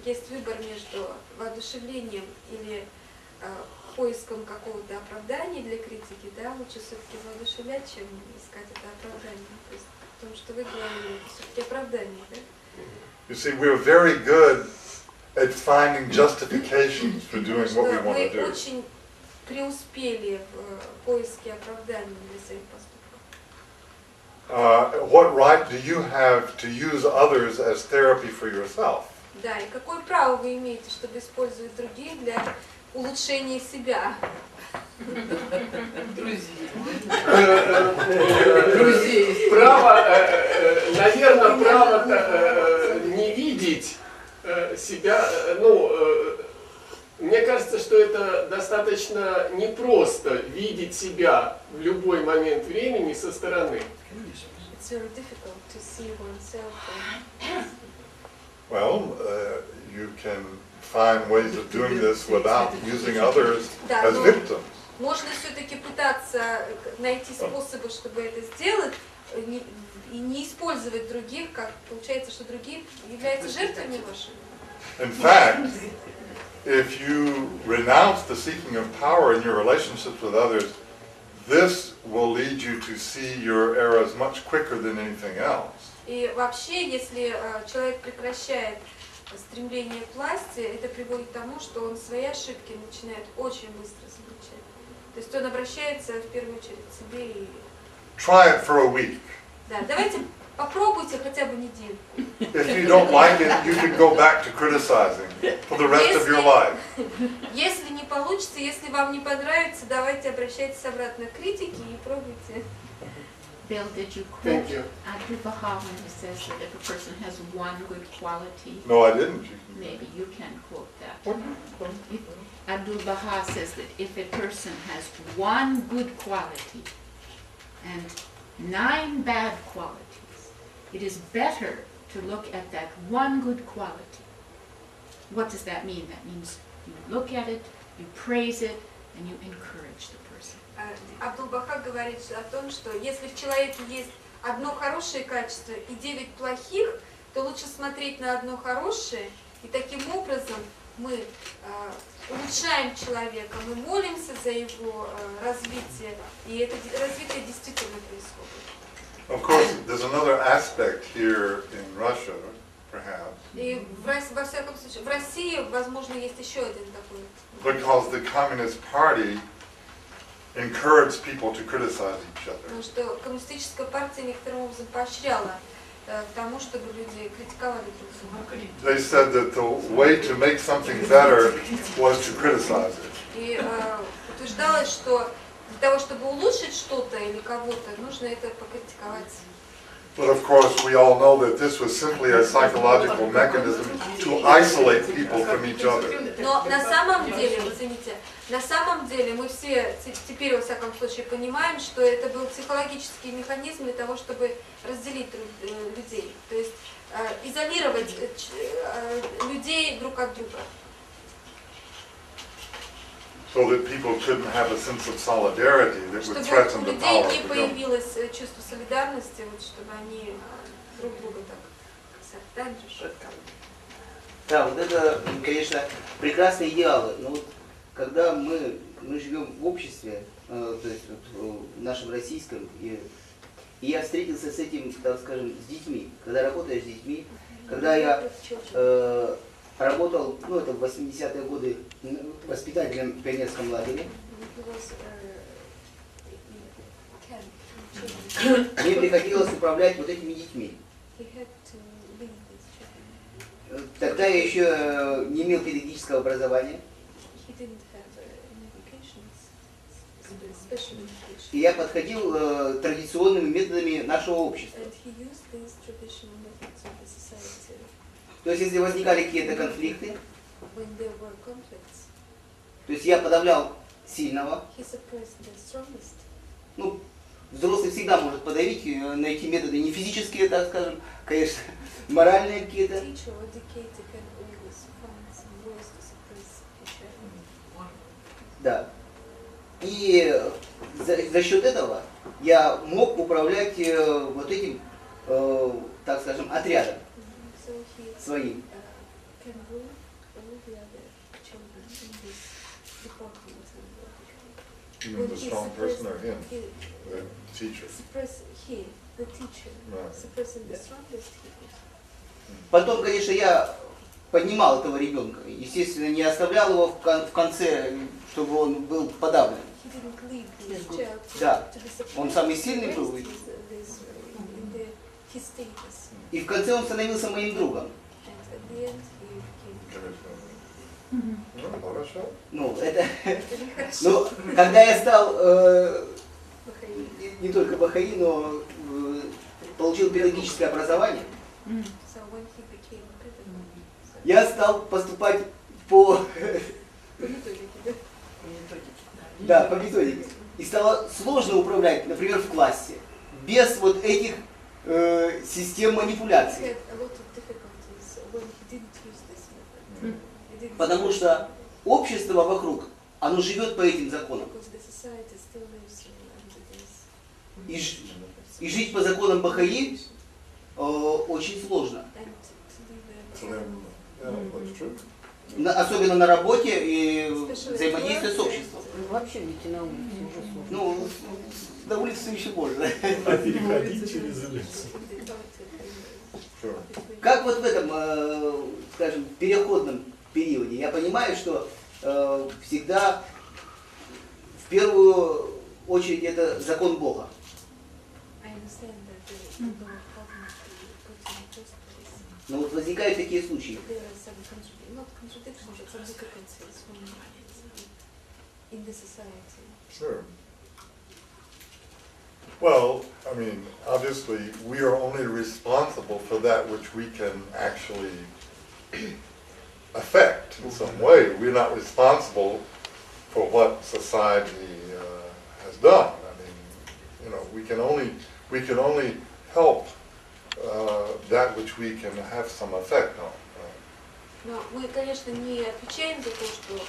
есть выбор между воодушевлением или поиском какого-то оправдания для критики, да, лучше все-таки воодушевлять, чем искать это оправдание. То есть, потому что вы говорили, это все-таки оправдание, да? You see, we're very good at finding justifications for doing what we want to do. Мы очень преуспели в поиске оправдания для своих поступков. What right do you have to use others as therapy for yourself? Да, и какое право вы имеете, чтобы использовать других для улучшения себя? Право, наверное, право не видеть себя, мне кажется, что это достаточно непросто видеть себя в любой момент времени со стороны. It's very difficult to see oneself. Well, you can find ways of doing this without using others as victims. Можно все-таки пытаться найти способы, чтобы это сделать, и не использовать других, как получается, что другие являются жертвами вашими. In fact, if you renounce the seeking of power in your relationships with others, this will lead you to see your errors much quicker than anything else. И вообще, если человек прекращает стремление к власти, это приводит к тому, что он свои ошибки начинает очень быстро замечать. То есть он обращается в первую очередь к себе и... Try it for a week. Да, давайте попробуйте хотя бы недельку. If you don't like it, you can go back to criticizing for the rest of your life. Если не получится, если вам не понравится, давайте обращайтесь обратно к критике и пробуйте. Bill, did you quote Abdul Baha when he says that if a person has one good quality? No, I didn't. Maybe you can quote that. Abdul Baha says that if a person has one good quality and 9 bad qualities, it is better to look at that one good quality. What does that mean? That means you look at it, you praise it, and you encourage the person. Абдул-Баха говорит о том, что если в человеке есть одно хорошее качество и 9 плохих, то лучше смотреть на одно хорошее, и таким образом мы улучшаем человека, мы молимся за его развитие, и это развитие действительно происходит. Of course, there's another aspect here in Russia, perhaps. И во всяком случае, в России, возможно, есть еще один такой. Because the Communist Party encouraged people to criticize each other. Потому что коммунистическая партия некоторым образом поощряла к тому, чтобы люди критиковали друг друга. They said that the way to make something better was to criticize it. И утверждалось, что для того, чтобы улучшить что-то или кого-то, нужно это покритиковать. But of course, we all know that this was simply a psychological mechanism to isolate people from each other. Но на самом деле, извините, на самом деле мы все теперь, во всяком случае, понимаем, что это был психологический механизм для того, чтобы разделить людей. То есть изолировать людей друг от друга. So that people couldn't have a sense of solidarity that would threaten the power of the government. Чтобы у людей не появилось чувство солидарности, вот, чтобы они друг друга так Да, вот это, конечно, прекрасные идеалы. Но вот когда мы живем в обществе, то есть вот, в нашем российском, и я встретился с этим, так скажем, с детьми. Когда работаешь с детьми, когда я работал, ну это в 80-е годы, воспитателем в пионерском лагере. Мне приходилось управлять вот этими детьми. Тогда я еще не имел педагогического образования. И я подходил традиционными методами нашего общества. То есть, если возникали какие-то конфликты, то есть я подавлял сильного. Ну, взрослый всегда может подавить, найти методы не физические, так скажем, конечно, моральные какие-то. Да. И за счет этого я мог управлять вот этим, так скажем, отрядом своим. You mean the strong person or him, the teacher? Потом, конечно, я поднимал этого ребенка. Естественно, не оставлял его в конце, чтобы он был подавлен. Да, он самый сильный был. И в конце он становился моим другом. Ну, это... Ну, когда я стал не только бахаи, но получил педагогическое образование, я стал поступать по методике. И стало сложно управлять, например, в классе, без вот этих систем манипуляций. Потому что общество вокруг, оно живет по этим законам. И жить по законам Бахаи очень сложно. Особенно на работе и взаимодействие с обществом. Вообще выйти на улицу уже сложно. Ну, на улицу еще можно. А переходить через улицу. Как вот в этом, скажем, переходном периоде, я понимаю, что всегда в первую очередь это закон Бога. Но вот возникают такие случаи. Sure. Well, I mean, obviously, we are only responsible for that which we can actually affect in some way. We're not responsible for what society has done. I mean, you know, we can only help that which we can have some effect on. Но мы, конечно, не отвечаем за то, что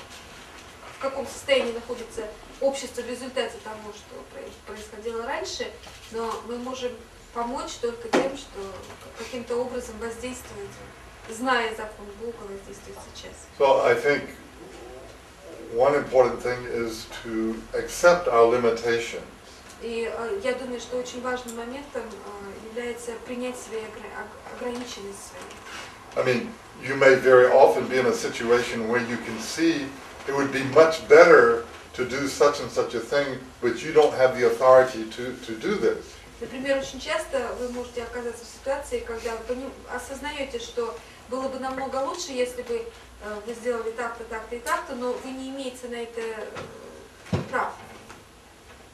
в каком состоянии находится общество в результате того, что происходило раньше, но мы можем помочь только тем, что каким-то образом воздействовать, зная закон Бога, воздействовать сейчас. So I think one important thing is to accept our limitations. И я думаю, что очень важным моментом является принять свои ограниченность свои. I mean, you may very often be in a situation where you can see it would be much better to do such and such a thing, but you don't have the authority to do this. Например, очень часто вы можете оказаться в ситуации, когда вы осознаете, что было бы намного лучше, если бы вы сделали так-то, так-то и так-то, но вы не имеете на это прав.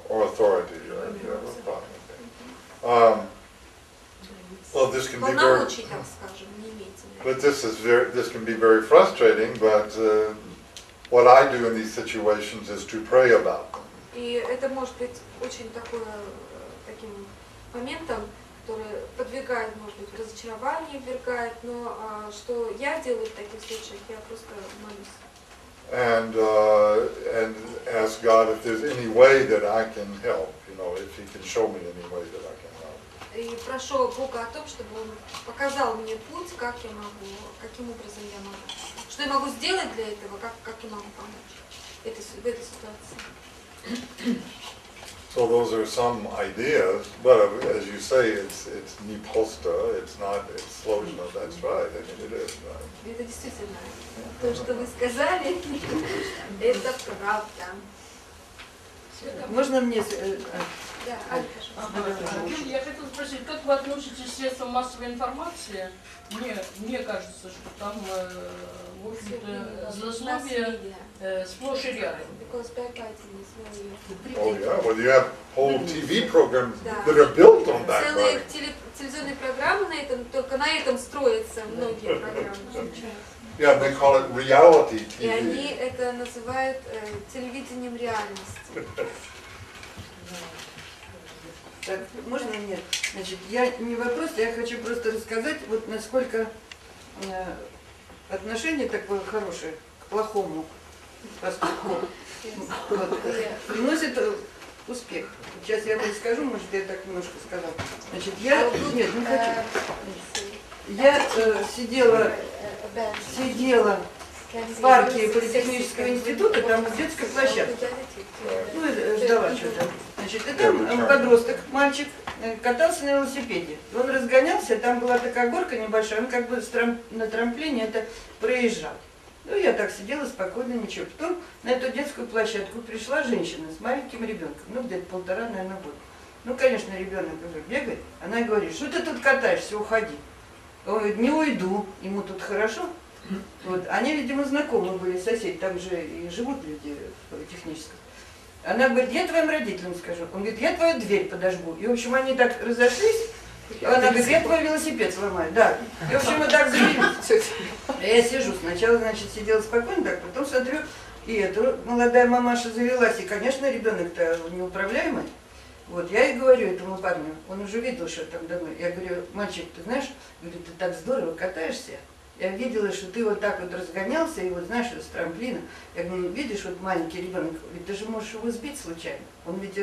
Or authority. Well, this can be very. Полномочий, так скажем, не имеете на это. But this can be very frustrating. But what I do in these situations is to pray about them. И это может быть очень таким моментом, который подвигает, может быть, разочарование ввергает, но что я делаю в таких случаях, я просто молюсь. And ask God if there's any way that I can help, if He can show me any way that I can help. И прошу Бога о том, чтобы Он показал мне путь, как я могу, каким образом я могу, что я могу сделать для этого, как я могу помочь в этой ситуации. So those are some ideas, but as you say, it's niposta, it's složno, that's right, I mean it is, right? Это действительно то, что вы сказали, это правда. Можно мне... Да, я хотела спросить, как вы относитесь к средствам массовой информации? Мне кажется, что там, в общем-то, злословие сплошь и рядом. Oh yeah, well you have whole TV programs that are built on that. Целые телевизионные программы только на этом строятся многие программы. Yeah, they call it reality TV. И они это называют телевидением реальности. Так, можно мне? Значит, я не вопрос, я хочу просто рассказать, вот насколько отношение такое хорошее к плохому поступку приносит успех. Сейчас я расскажу, может, я так немножко сказала. Значит, нет, не хочу. Я сидела в парке Политехнического института, там детская площадка. Ну, и ждала что-то. Значит, и там подросток, мальчик, катался на велосипеде. Он разгонялся, там была такая горка небольшая, он как бы на трамплине это проезжал. Ну, я так сидела спокойно, ничего. Потом на эту детскую площадку пришла женщина с маленьким ребенком, ну, где-то 1,5, наверное, года. Ну, конечно, ребенок уже бегает. Она говорит, что ты тут катаешься, уходи. Он говорит, не уйду, ему тут хорошо. Вот. Они, видимо, знакомы были, соседи, там же и живут люди в техническом. Она говорит, я твоим родителям скажу. Он говорит, я твою дверь подожгу. И, в общем, они так разошлись. Она говорит, я твой велосипед сломаю. Да. И, в общем, мы так завелись. Я сижу, сначала, значит, сидела спокойно, так, потом смотрю, и эта молодая мамаша завелась. И, конечно, ребенок-то неуправляемый. Вот, я и говорю этому парню, он уже видел, что там давно. Я говорю, мальчик, ты знаешь, говорю, ты так здорово катаешься. Я видела, что ты вот так вот разгонялся, и вот знаешь, с трамплина. Я говорю, видишь, вот маленький ребенок, ведь ты же можешь его сбить случайно. Он ведь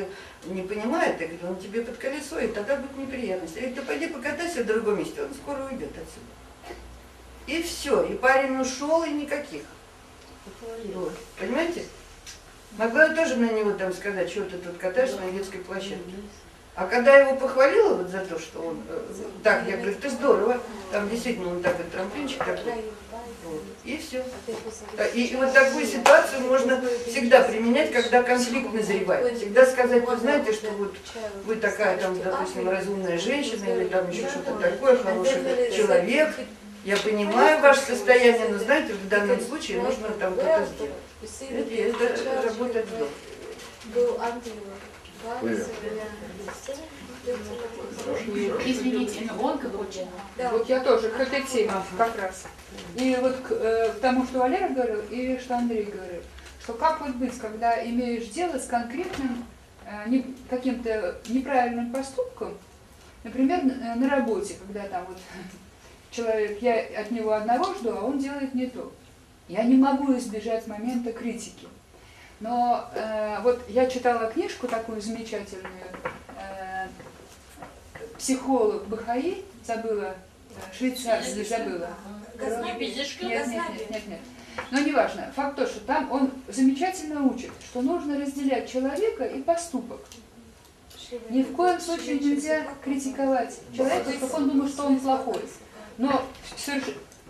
не понимает, я говорю, он тебе под колесо, и тогда будет неприятность. Я говорю, ты пойди покатайся в другом месте, он скоро уйдет отсюда. И все, и парень ушел, и никаких. Вот. Понимаете? Могла я тоже на него там сказать, что ты тут катаешься на детской площадке. А когда я его похвалила вот за то, что он так, я говорю, ты здорово, там действительно он такой трамплинчик такой. Вот. И все. И вот такую ситуацию можно всегда применять, когда конфликт назревает. Всегда сказать, вы знаете, что вот вы такая там, допустим, разумная женщина или там еще что-то такое, хороший человек. Я понимаю ваше состояние, но знаете, в данном случае нужно там что-то сделать. Это работает долго. Извините, но он хочет. Вот я тоже к этой теме как раз. И вот к тому, что Валера говорил, и что Андрей говорил, что как вот быть, когда имеешь дело с конкретным каким-то неправильным поступком, например, на работе, когда там вот человек, я от него одного жду, а он делает не то. Я не могу избежать момента критики. Но вот я читала книжку такую замечательную, психолог Бахаи, забыла, швейцарский, забыла. Нет. Но неважно. Факт то, что там он замечательно учит, что нужно разделять человека и поступок. Ни в коем случае нельзя критиковать человека, как он думает, что он плохой. Но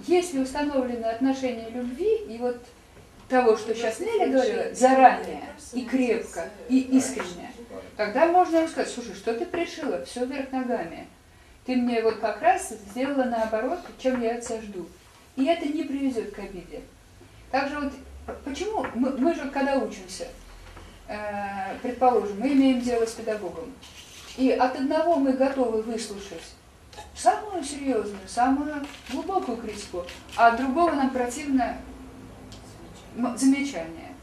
если установлены отношения любви и вот того, что сейчас Неля говорила, заранее и крепко, и искренне, тогда можно ему сказать: слушай, что ты пришила, все вверх ногами. Ты мне вот как раз сделала наоборот, чем я от тебя жду. И это не приведет к обиде. Также вот почему мы же когда учимся, предположим, мы имеем дело с педагогом, и от одного мы готовы выслушать самую серьезную, самую глубокую критику, а от другого нам противно замечание.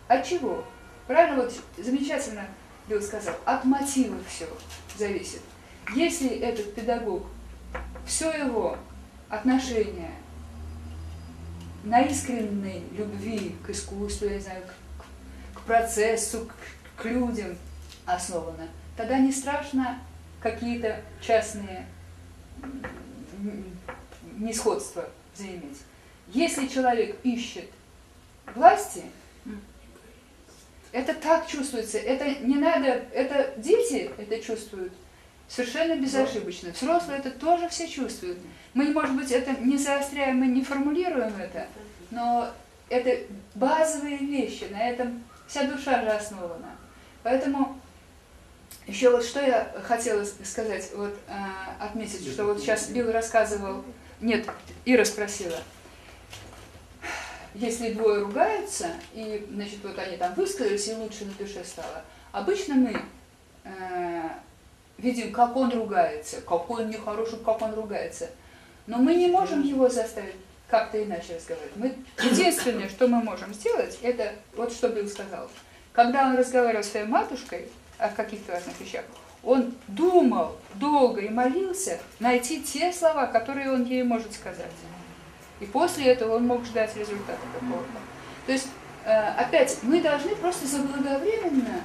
От чего? Правильно, вот замечательно Билл сказал, от мотива все зависит. Если этот педагог, все его отношение на искренней любви к искусству, я не знаю, к процессу, к людям основано, тогда не страшно какие-то частные несходства заиметь. Если человек ищет власти, это так чувствуется, это не надо, это дети это чувствуют совершенно безошибочно. Взрослые это тоже все чувствуют. Мы, может быть, это не заостряем, мы не формулируем это, но это базовые вещи, на этом вся душа же основана. Поэтому еще вот что я хотела сказать, вот отметить, что вот сейчас Билл рассказывал, нет, Ира спросила, если двое ругаются, и, значит, вот они там высказались, и лучше на душе стало, обычно мы видим, как он ругается, какой он нехороший, как он ругается, но мы не можем его заставить как-то иначе разговаривать. Единственное, что мы можем сделать, это вот что Билл сказал. Когда он разговаривал с своей матушкой о каких-то важных вещах, он думал долго и молился найти те слова, которые он ей может сказать. И после этого он мог ждать результата какого-то. То есть, опять, мы должны просто заблаговременно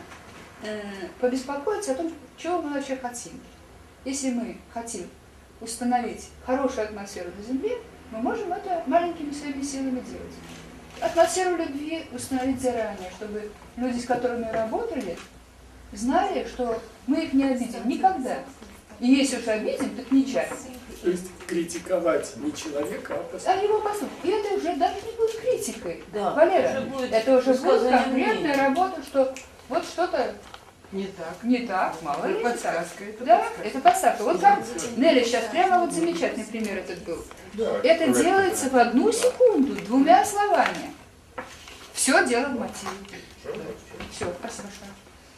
побеспокоиться о том, чего мы вообще хотим. Если мы хотим установить хорошую атмосферу на Земле, мы можем это маленькими своими силами делать. Атмосферу любви установить заранее, чтобы люди, с которыми мы работали, знали, что мы их не обидим никогда. И если уж обидим, так нечаянно. То есть критиковать не человека, а поступок. А его поступок. И это уже даже не будет критикой. Да, Валера, это уже будет конкретная работа, что вот что-то не так, мало ли. Это подсказка. Вот как Нелли сейчас прямо вот замечательный пример этот был. Это делается в 1 секунду, 2 словами. Все дело в мотиве. Все, спасибо большое.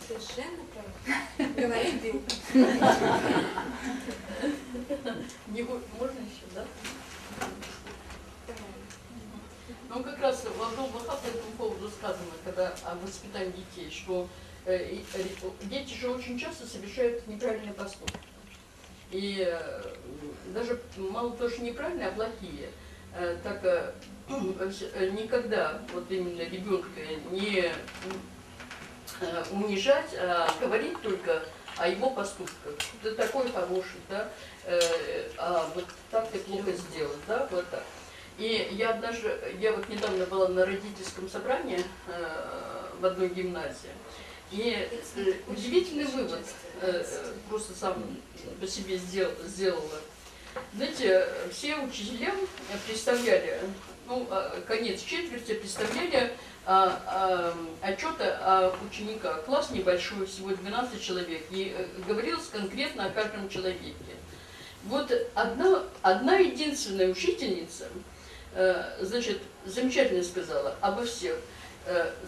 Совершенно правильно. Говорит Билл. Можно еще, да? Ну, как раз в Абдул-Баха по этому поводу сказано, когда о воспитании детей, что дети же очень часто совершают неправильные поступки. И даже мало того, что неправильные, а плохие. Так никогда вот именно ребенка не унижать, а говорить только о его поступках. Ты такой хороший, да, а вот так ты плохо сделал, да, вот так. И я вот недавно была на родительском собрании в одной гимназии, и удивительный вывод просто сам по себе сделала. Знаете, все учителя представляли, ну, конец четверти представляли отчета о учениках. Класс небольшой, всего 12 человек, и говорилось конкретно о каждом человеке. Вот одна единственная учительница, значит, замечательно сказала обо всех.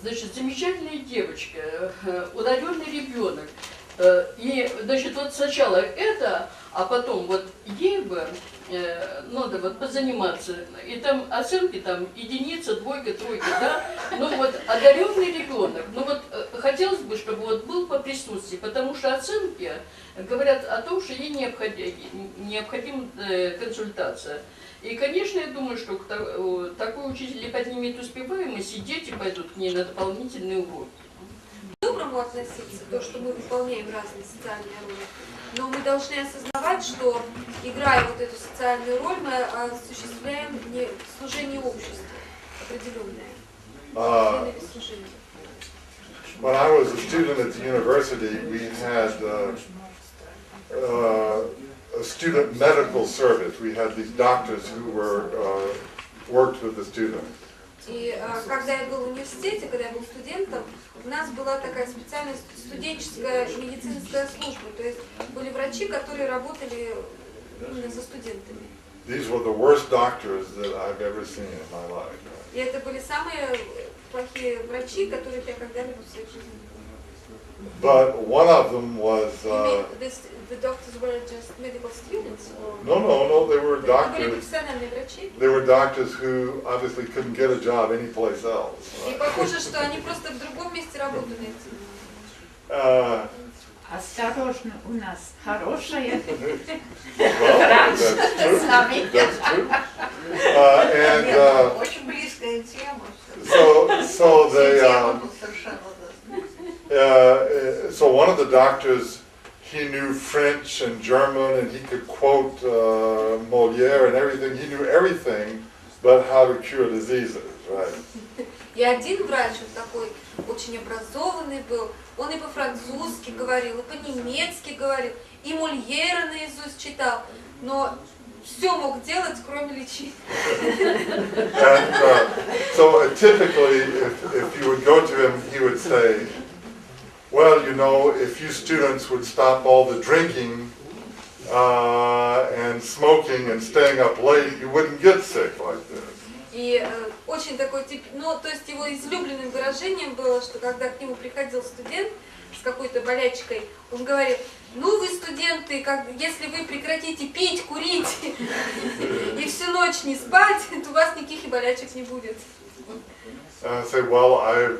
Значит, замечательная девочка, ударенный ребенок. И, значит, вот сначала это, а потом вот ей бы надо вот позаниматься. И там оценки там единица, двойка, тройка, да. Ну вот одаренный ребенок, ну вот хотелось бы, чтобы вот был по присутствии, потому что оценки говорят о том, что ей необходима консультация. И, конечно, я думаю, что такой учитель либо поднимет успеваемость, и дети пойдут к ней на дополнительные уроки. Доброму относиться, то, что мы выполняем разные социальные роли, но мы должны осознавать, что, играя вот эту социальную роль, мы осуществляем служение обществу определенное. When I was a student at the university, we had a student medical service. We had these doctors who worked with the students. И когда я был в университете, когда я был студентом, у нас была такая специальная студенческая медицинская служба. То есть были врачи, которые работали именно со студентами. These were the worst doctors that I've ever seen in my life. И это были самые плохие врачи, которых я когда-либо в своей жизни видела. But one of them was. The doctors were just medical students? Or? No, they were doctors. Были профессиональные врачи. They were doctors who obviously couldn't get a job anyplace else. И похоже, что они просто в другом месте работу найти. Осторожно, у нас хорошая. Очень близкая тема. So one of the doctors, he knew French and German, and he could quote Molière and everything. He knew everything, but how to cure diseases, right? И один врач, он такой очень образованный был, он и по-французски говорил, и по-немецки говорил, и Мольера наизусть читал, но все мог делать, кроме лечить. And so typically, if you would go to him, he would say, well, you know, if you students would stop all the drinking and smoking and staying up late, you wouldn't get sick like this. И очень такой тип, ну, то есть его излюбленным выражением было, что когда к нему приходил студент с какой-то болячкой, он говорил, ну вы студенты, если вы прекратите пить, курить и всю ночь не спать, то у вас никаких и болячек не будет. I say, well, I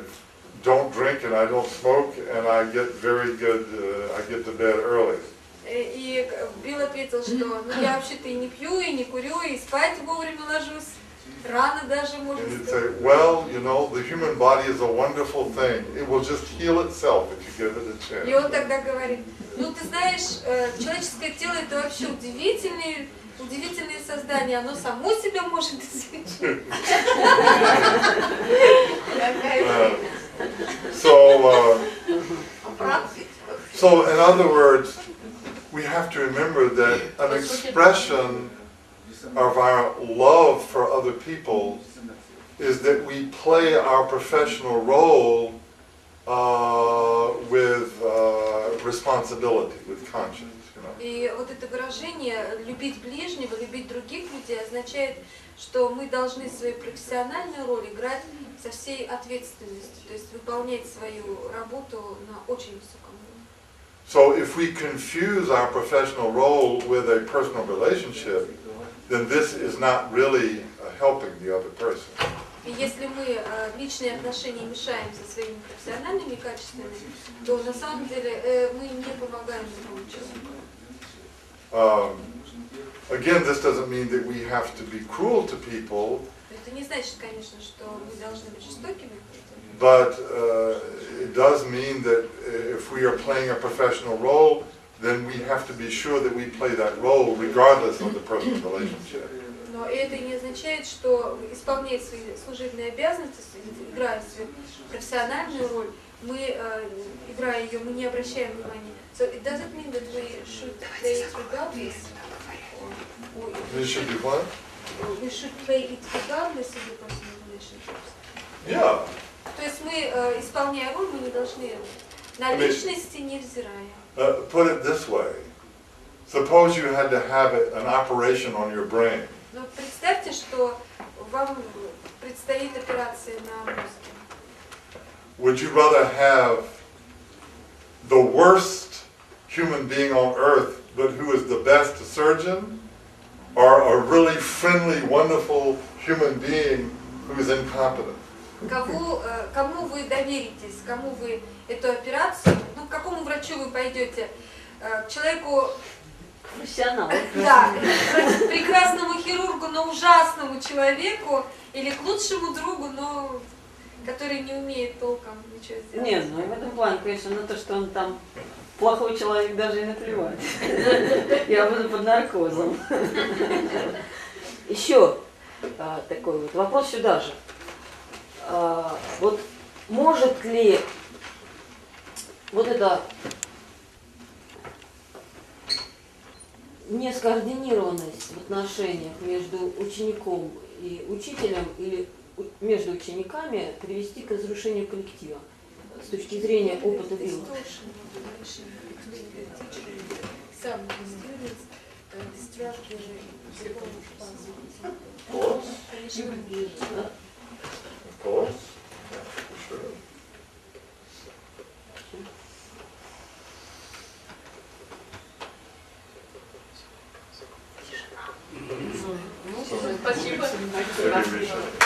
don't drink and I don't smoke and I get very good, I get to bed early. И Билл ответил, что ну, я вообще-то и не пью, и не курю, и спать вовремя ложусь. Рано даже, можно And you'd сказать. say, well, you know, the human body is a wonderful thing. It will just heal itself if you give it a chance. И он тогда говорит, ну ты знаешь, человеческое тело это вообще удивительное создание, оно само себя может излечить. So in other words, we have to remember that an expression of our love for other people is that we play our professional role with responsibility, with conscience. И вот это выражение «любить ближнего», «любить других людей» означает, что мы должны свою профессиональную роль играть со всей ответственностью, то есть выполнять свою работу на очень высоком уровне. So if we confuse our professional role with a personal relationship, then this is not really helping the other person. И если мы личные отношения мешаем со своими профессиональными качествами, то на самом деле мы не помогаем другому человеку. Again, this doesn't mean that we have to be cruel to people. Это не значит, конечно, что мы должны быть жестокими. But it does mean that if we are playing a professional role, then we have to be sure that we play that role regardless of the personal relationship. Но это не означает, что исполняя свои служебные обязанности, играя свою профессиональную роль, мы, играя ее, мы не обращаем внимания. So it doesn't mean that we should play it regardless. We should be what? We should play it regardless of the personal relationships. Yeah. То есть мы, исполняя роль, мы не должны на личности не взирая. Put it this way. Suppose you had to have an operation on your brain. Но представьте, что вам предстоит операция на мозге. Would you rather have the worst human being on earth, but who is the best surgeon, or a really friendly, wonderful human being who is incompetent? кому вы доверитесь, кому вы эту операцию, ну, к какому врачу вы пойдете, к человеку, Профессионал. да, к прекрасному хирургу, но ужасному человеку, или к лучшему другу, но который не умеет толком ничего сделать. Нет, ну в этом плане, конечно, на то, что он там плохой человек, даже и наплевать. Я буду под наркозом. Еще такой вот вопрос сюда же. Вот может ли вот эта нескоординированность в отношениях между учеником и учителем или между учениками привести к разрушению коллектива с точки зрения опыта Билла? Of course. For sure. Спасибо. Maybe we should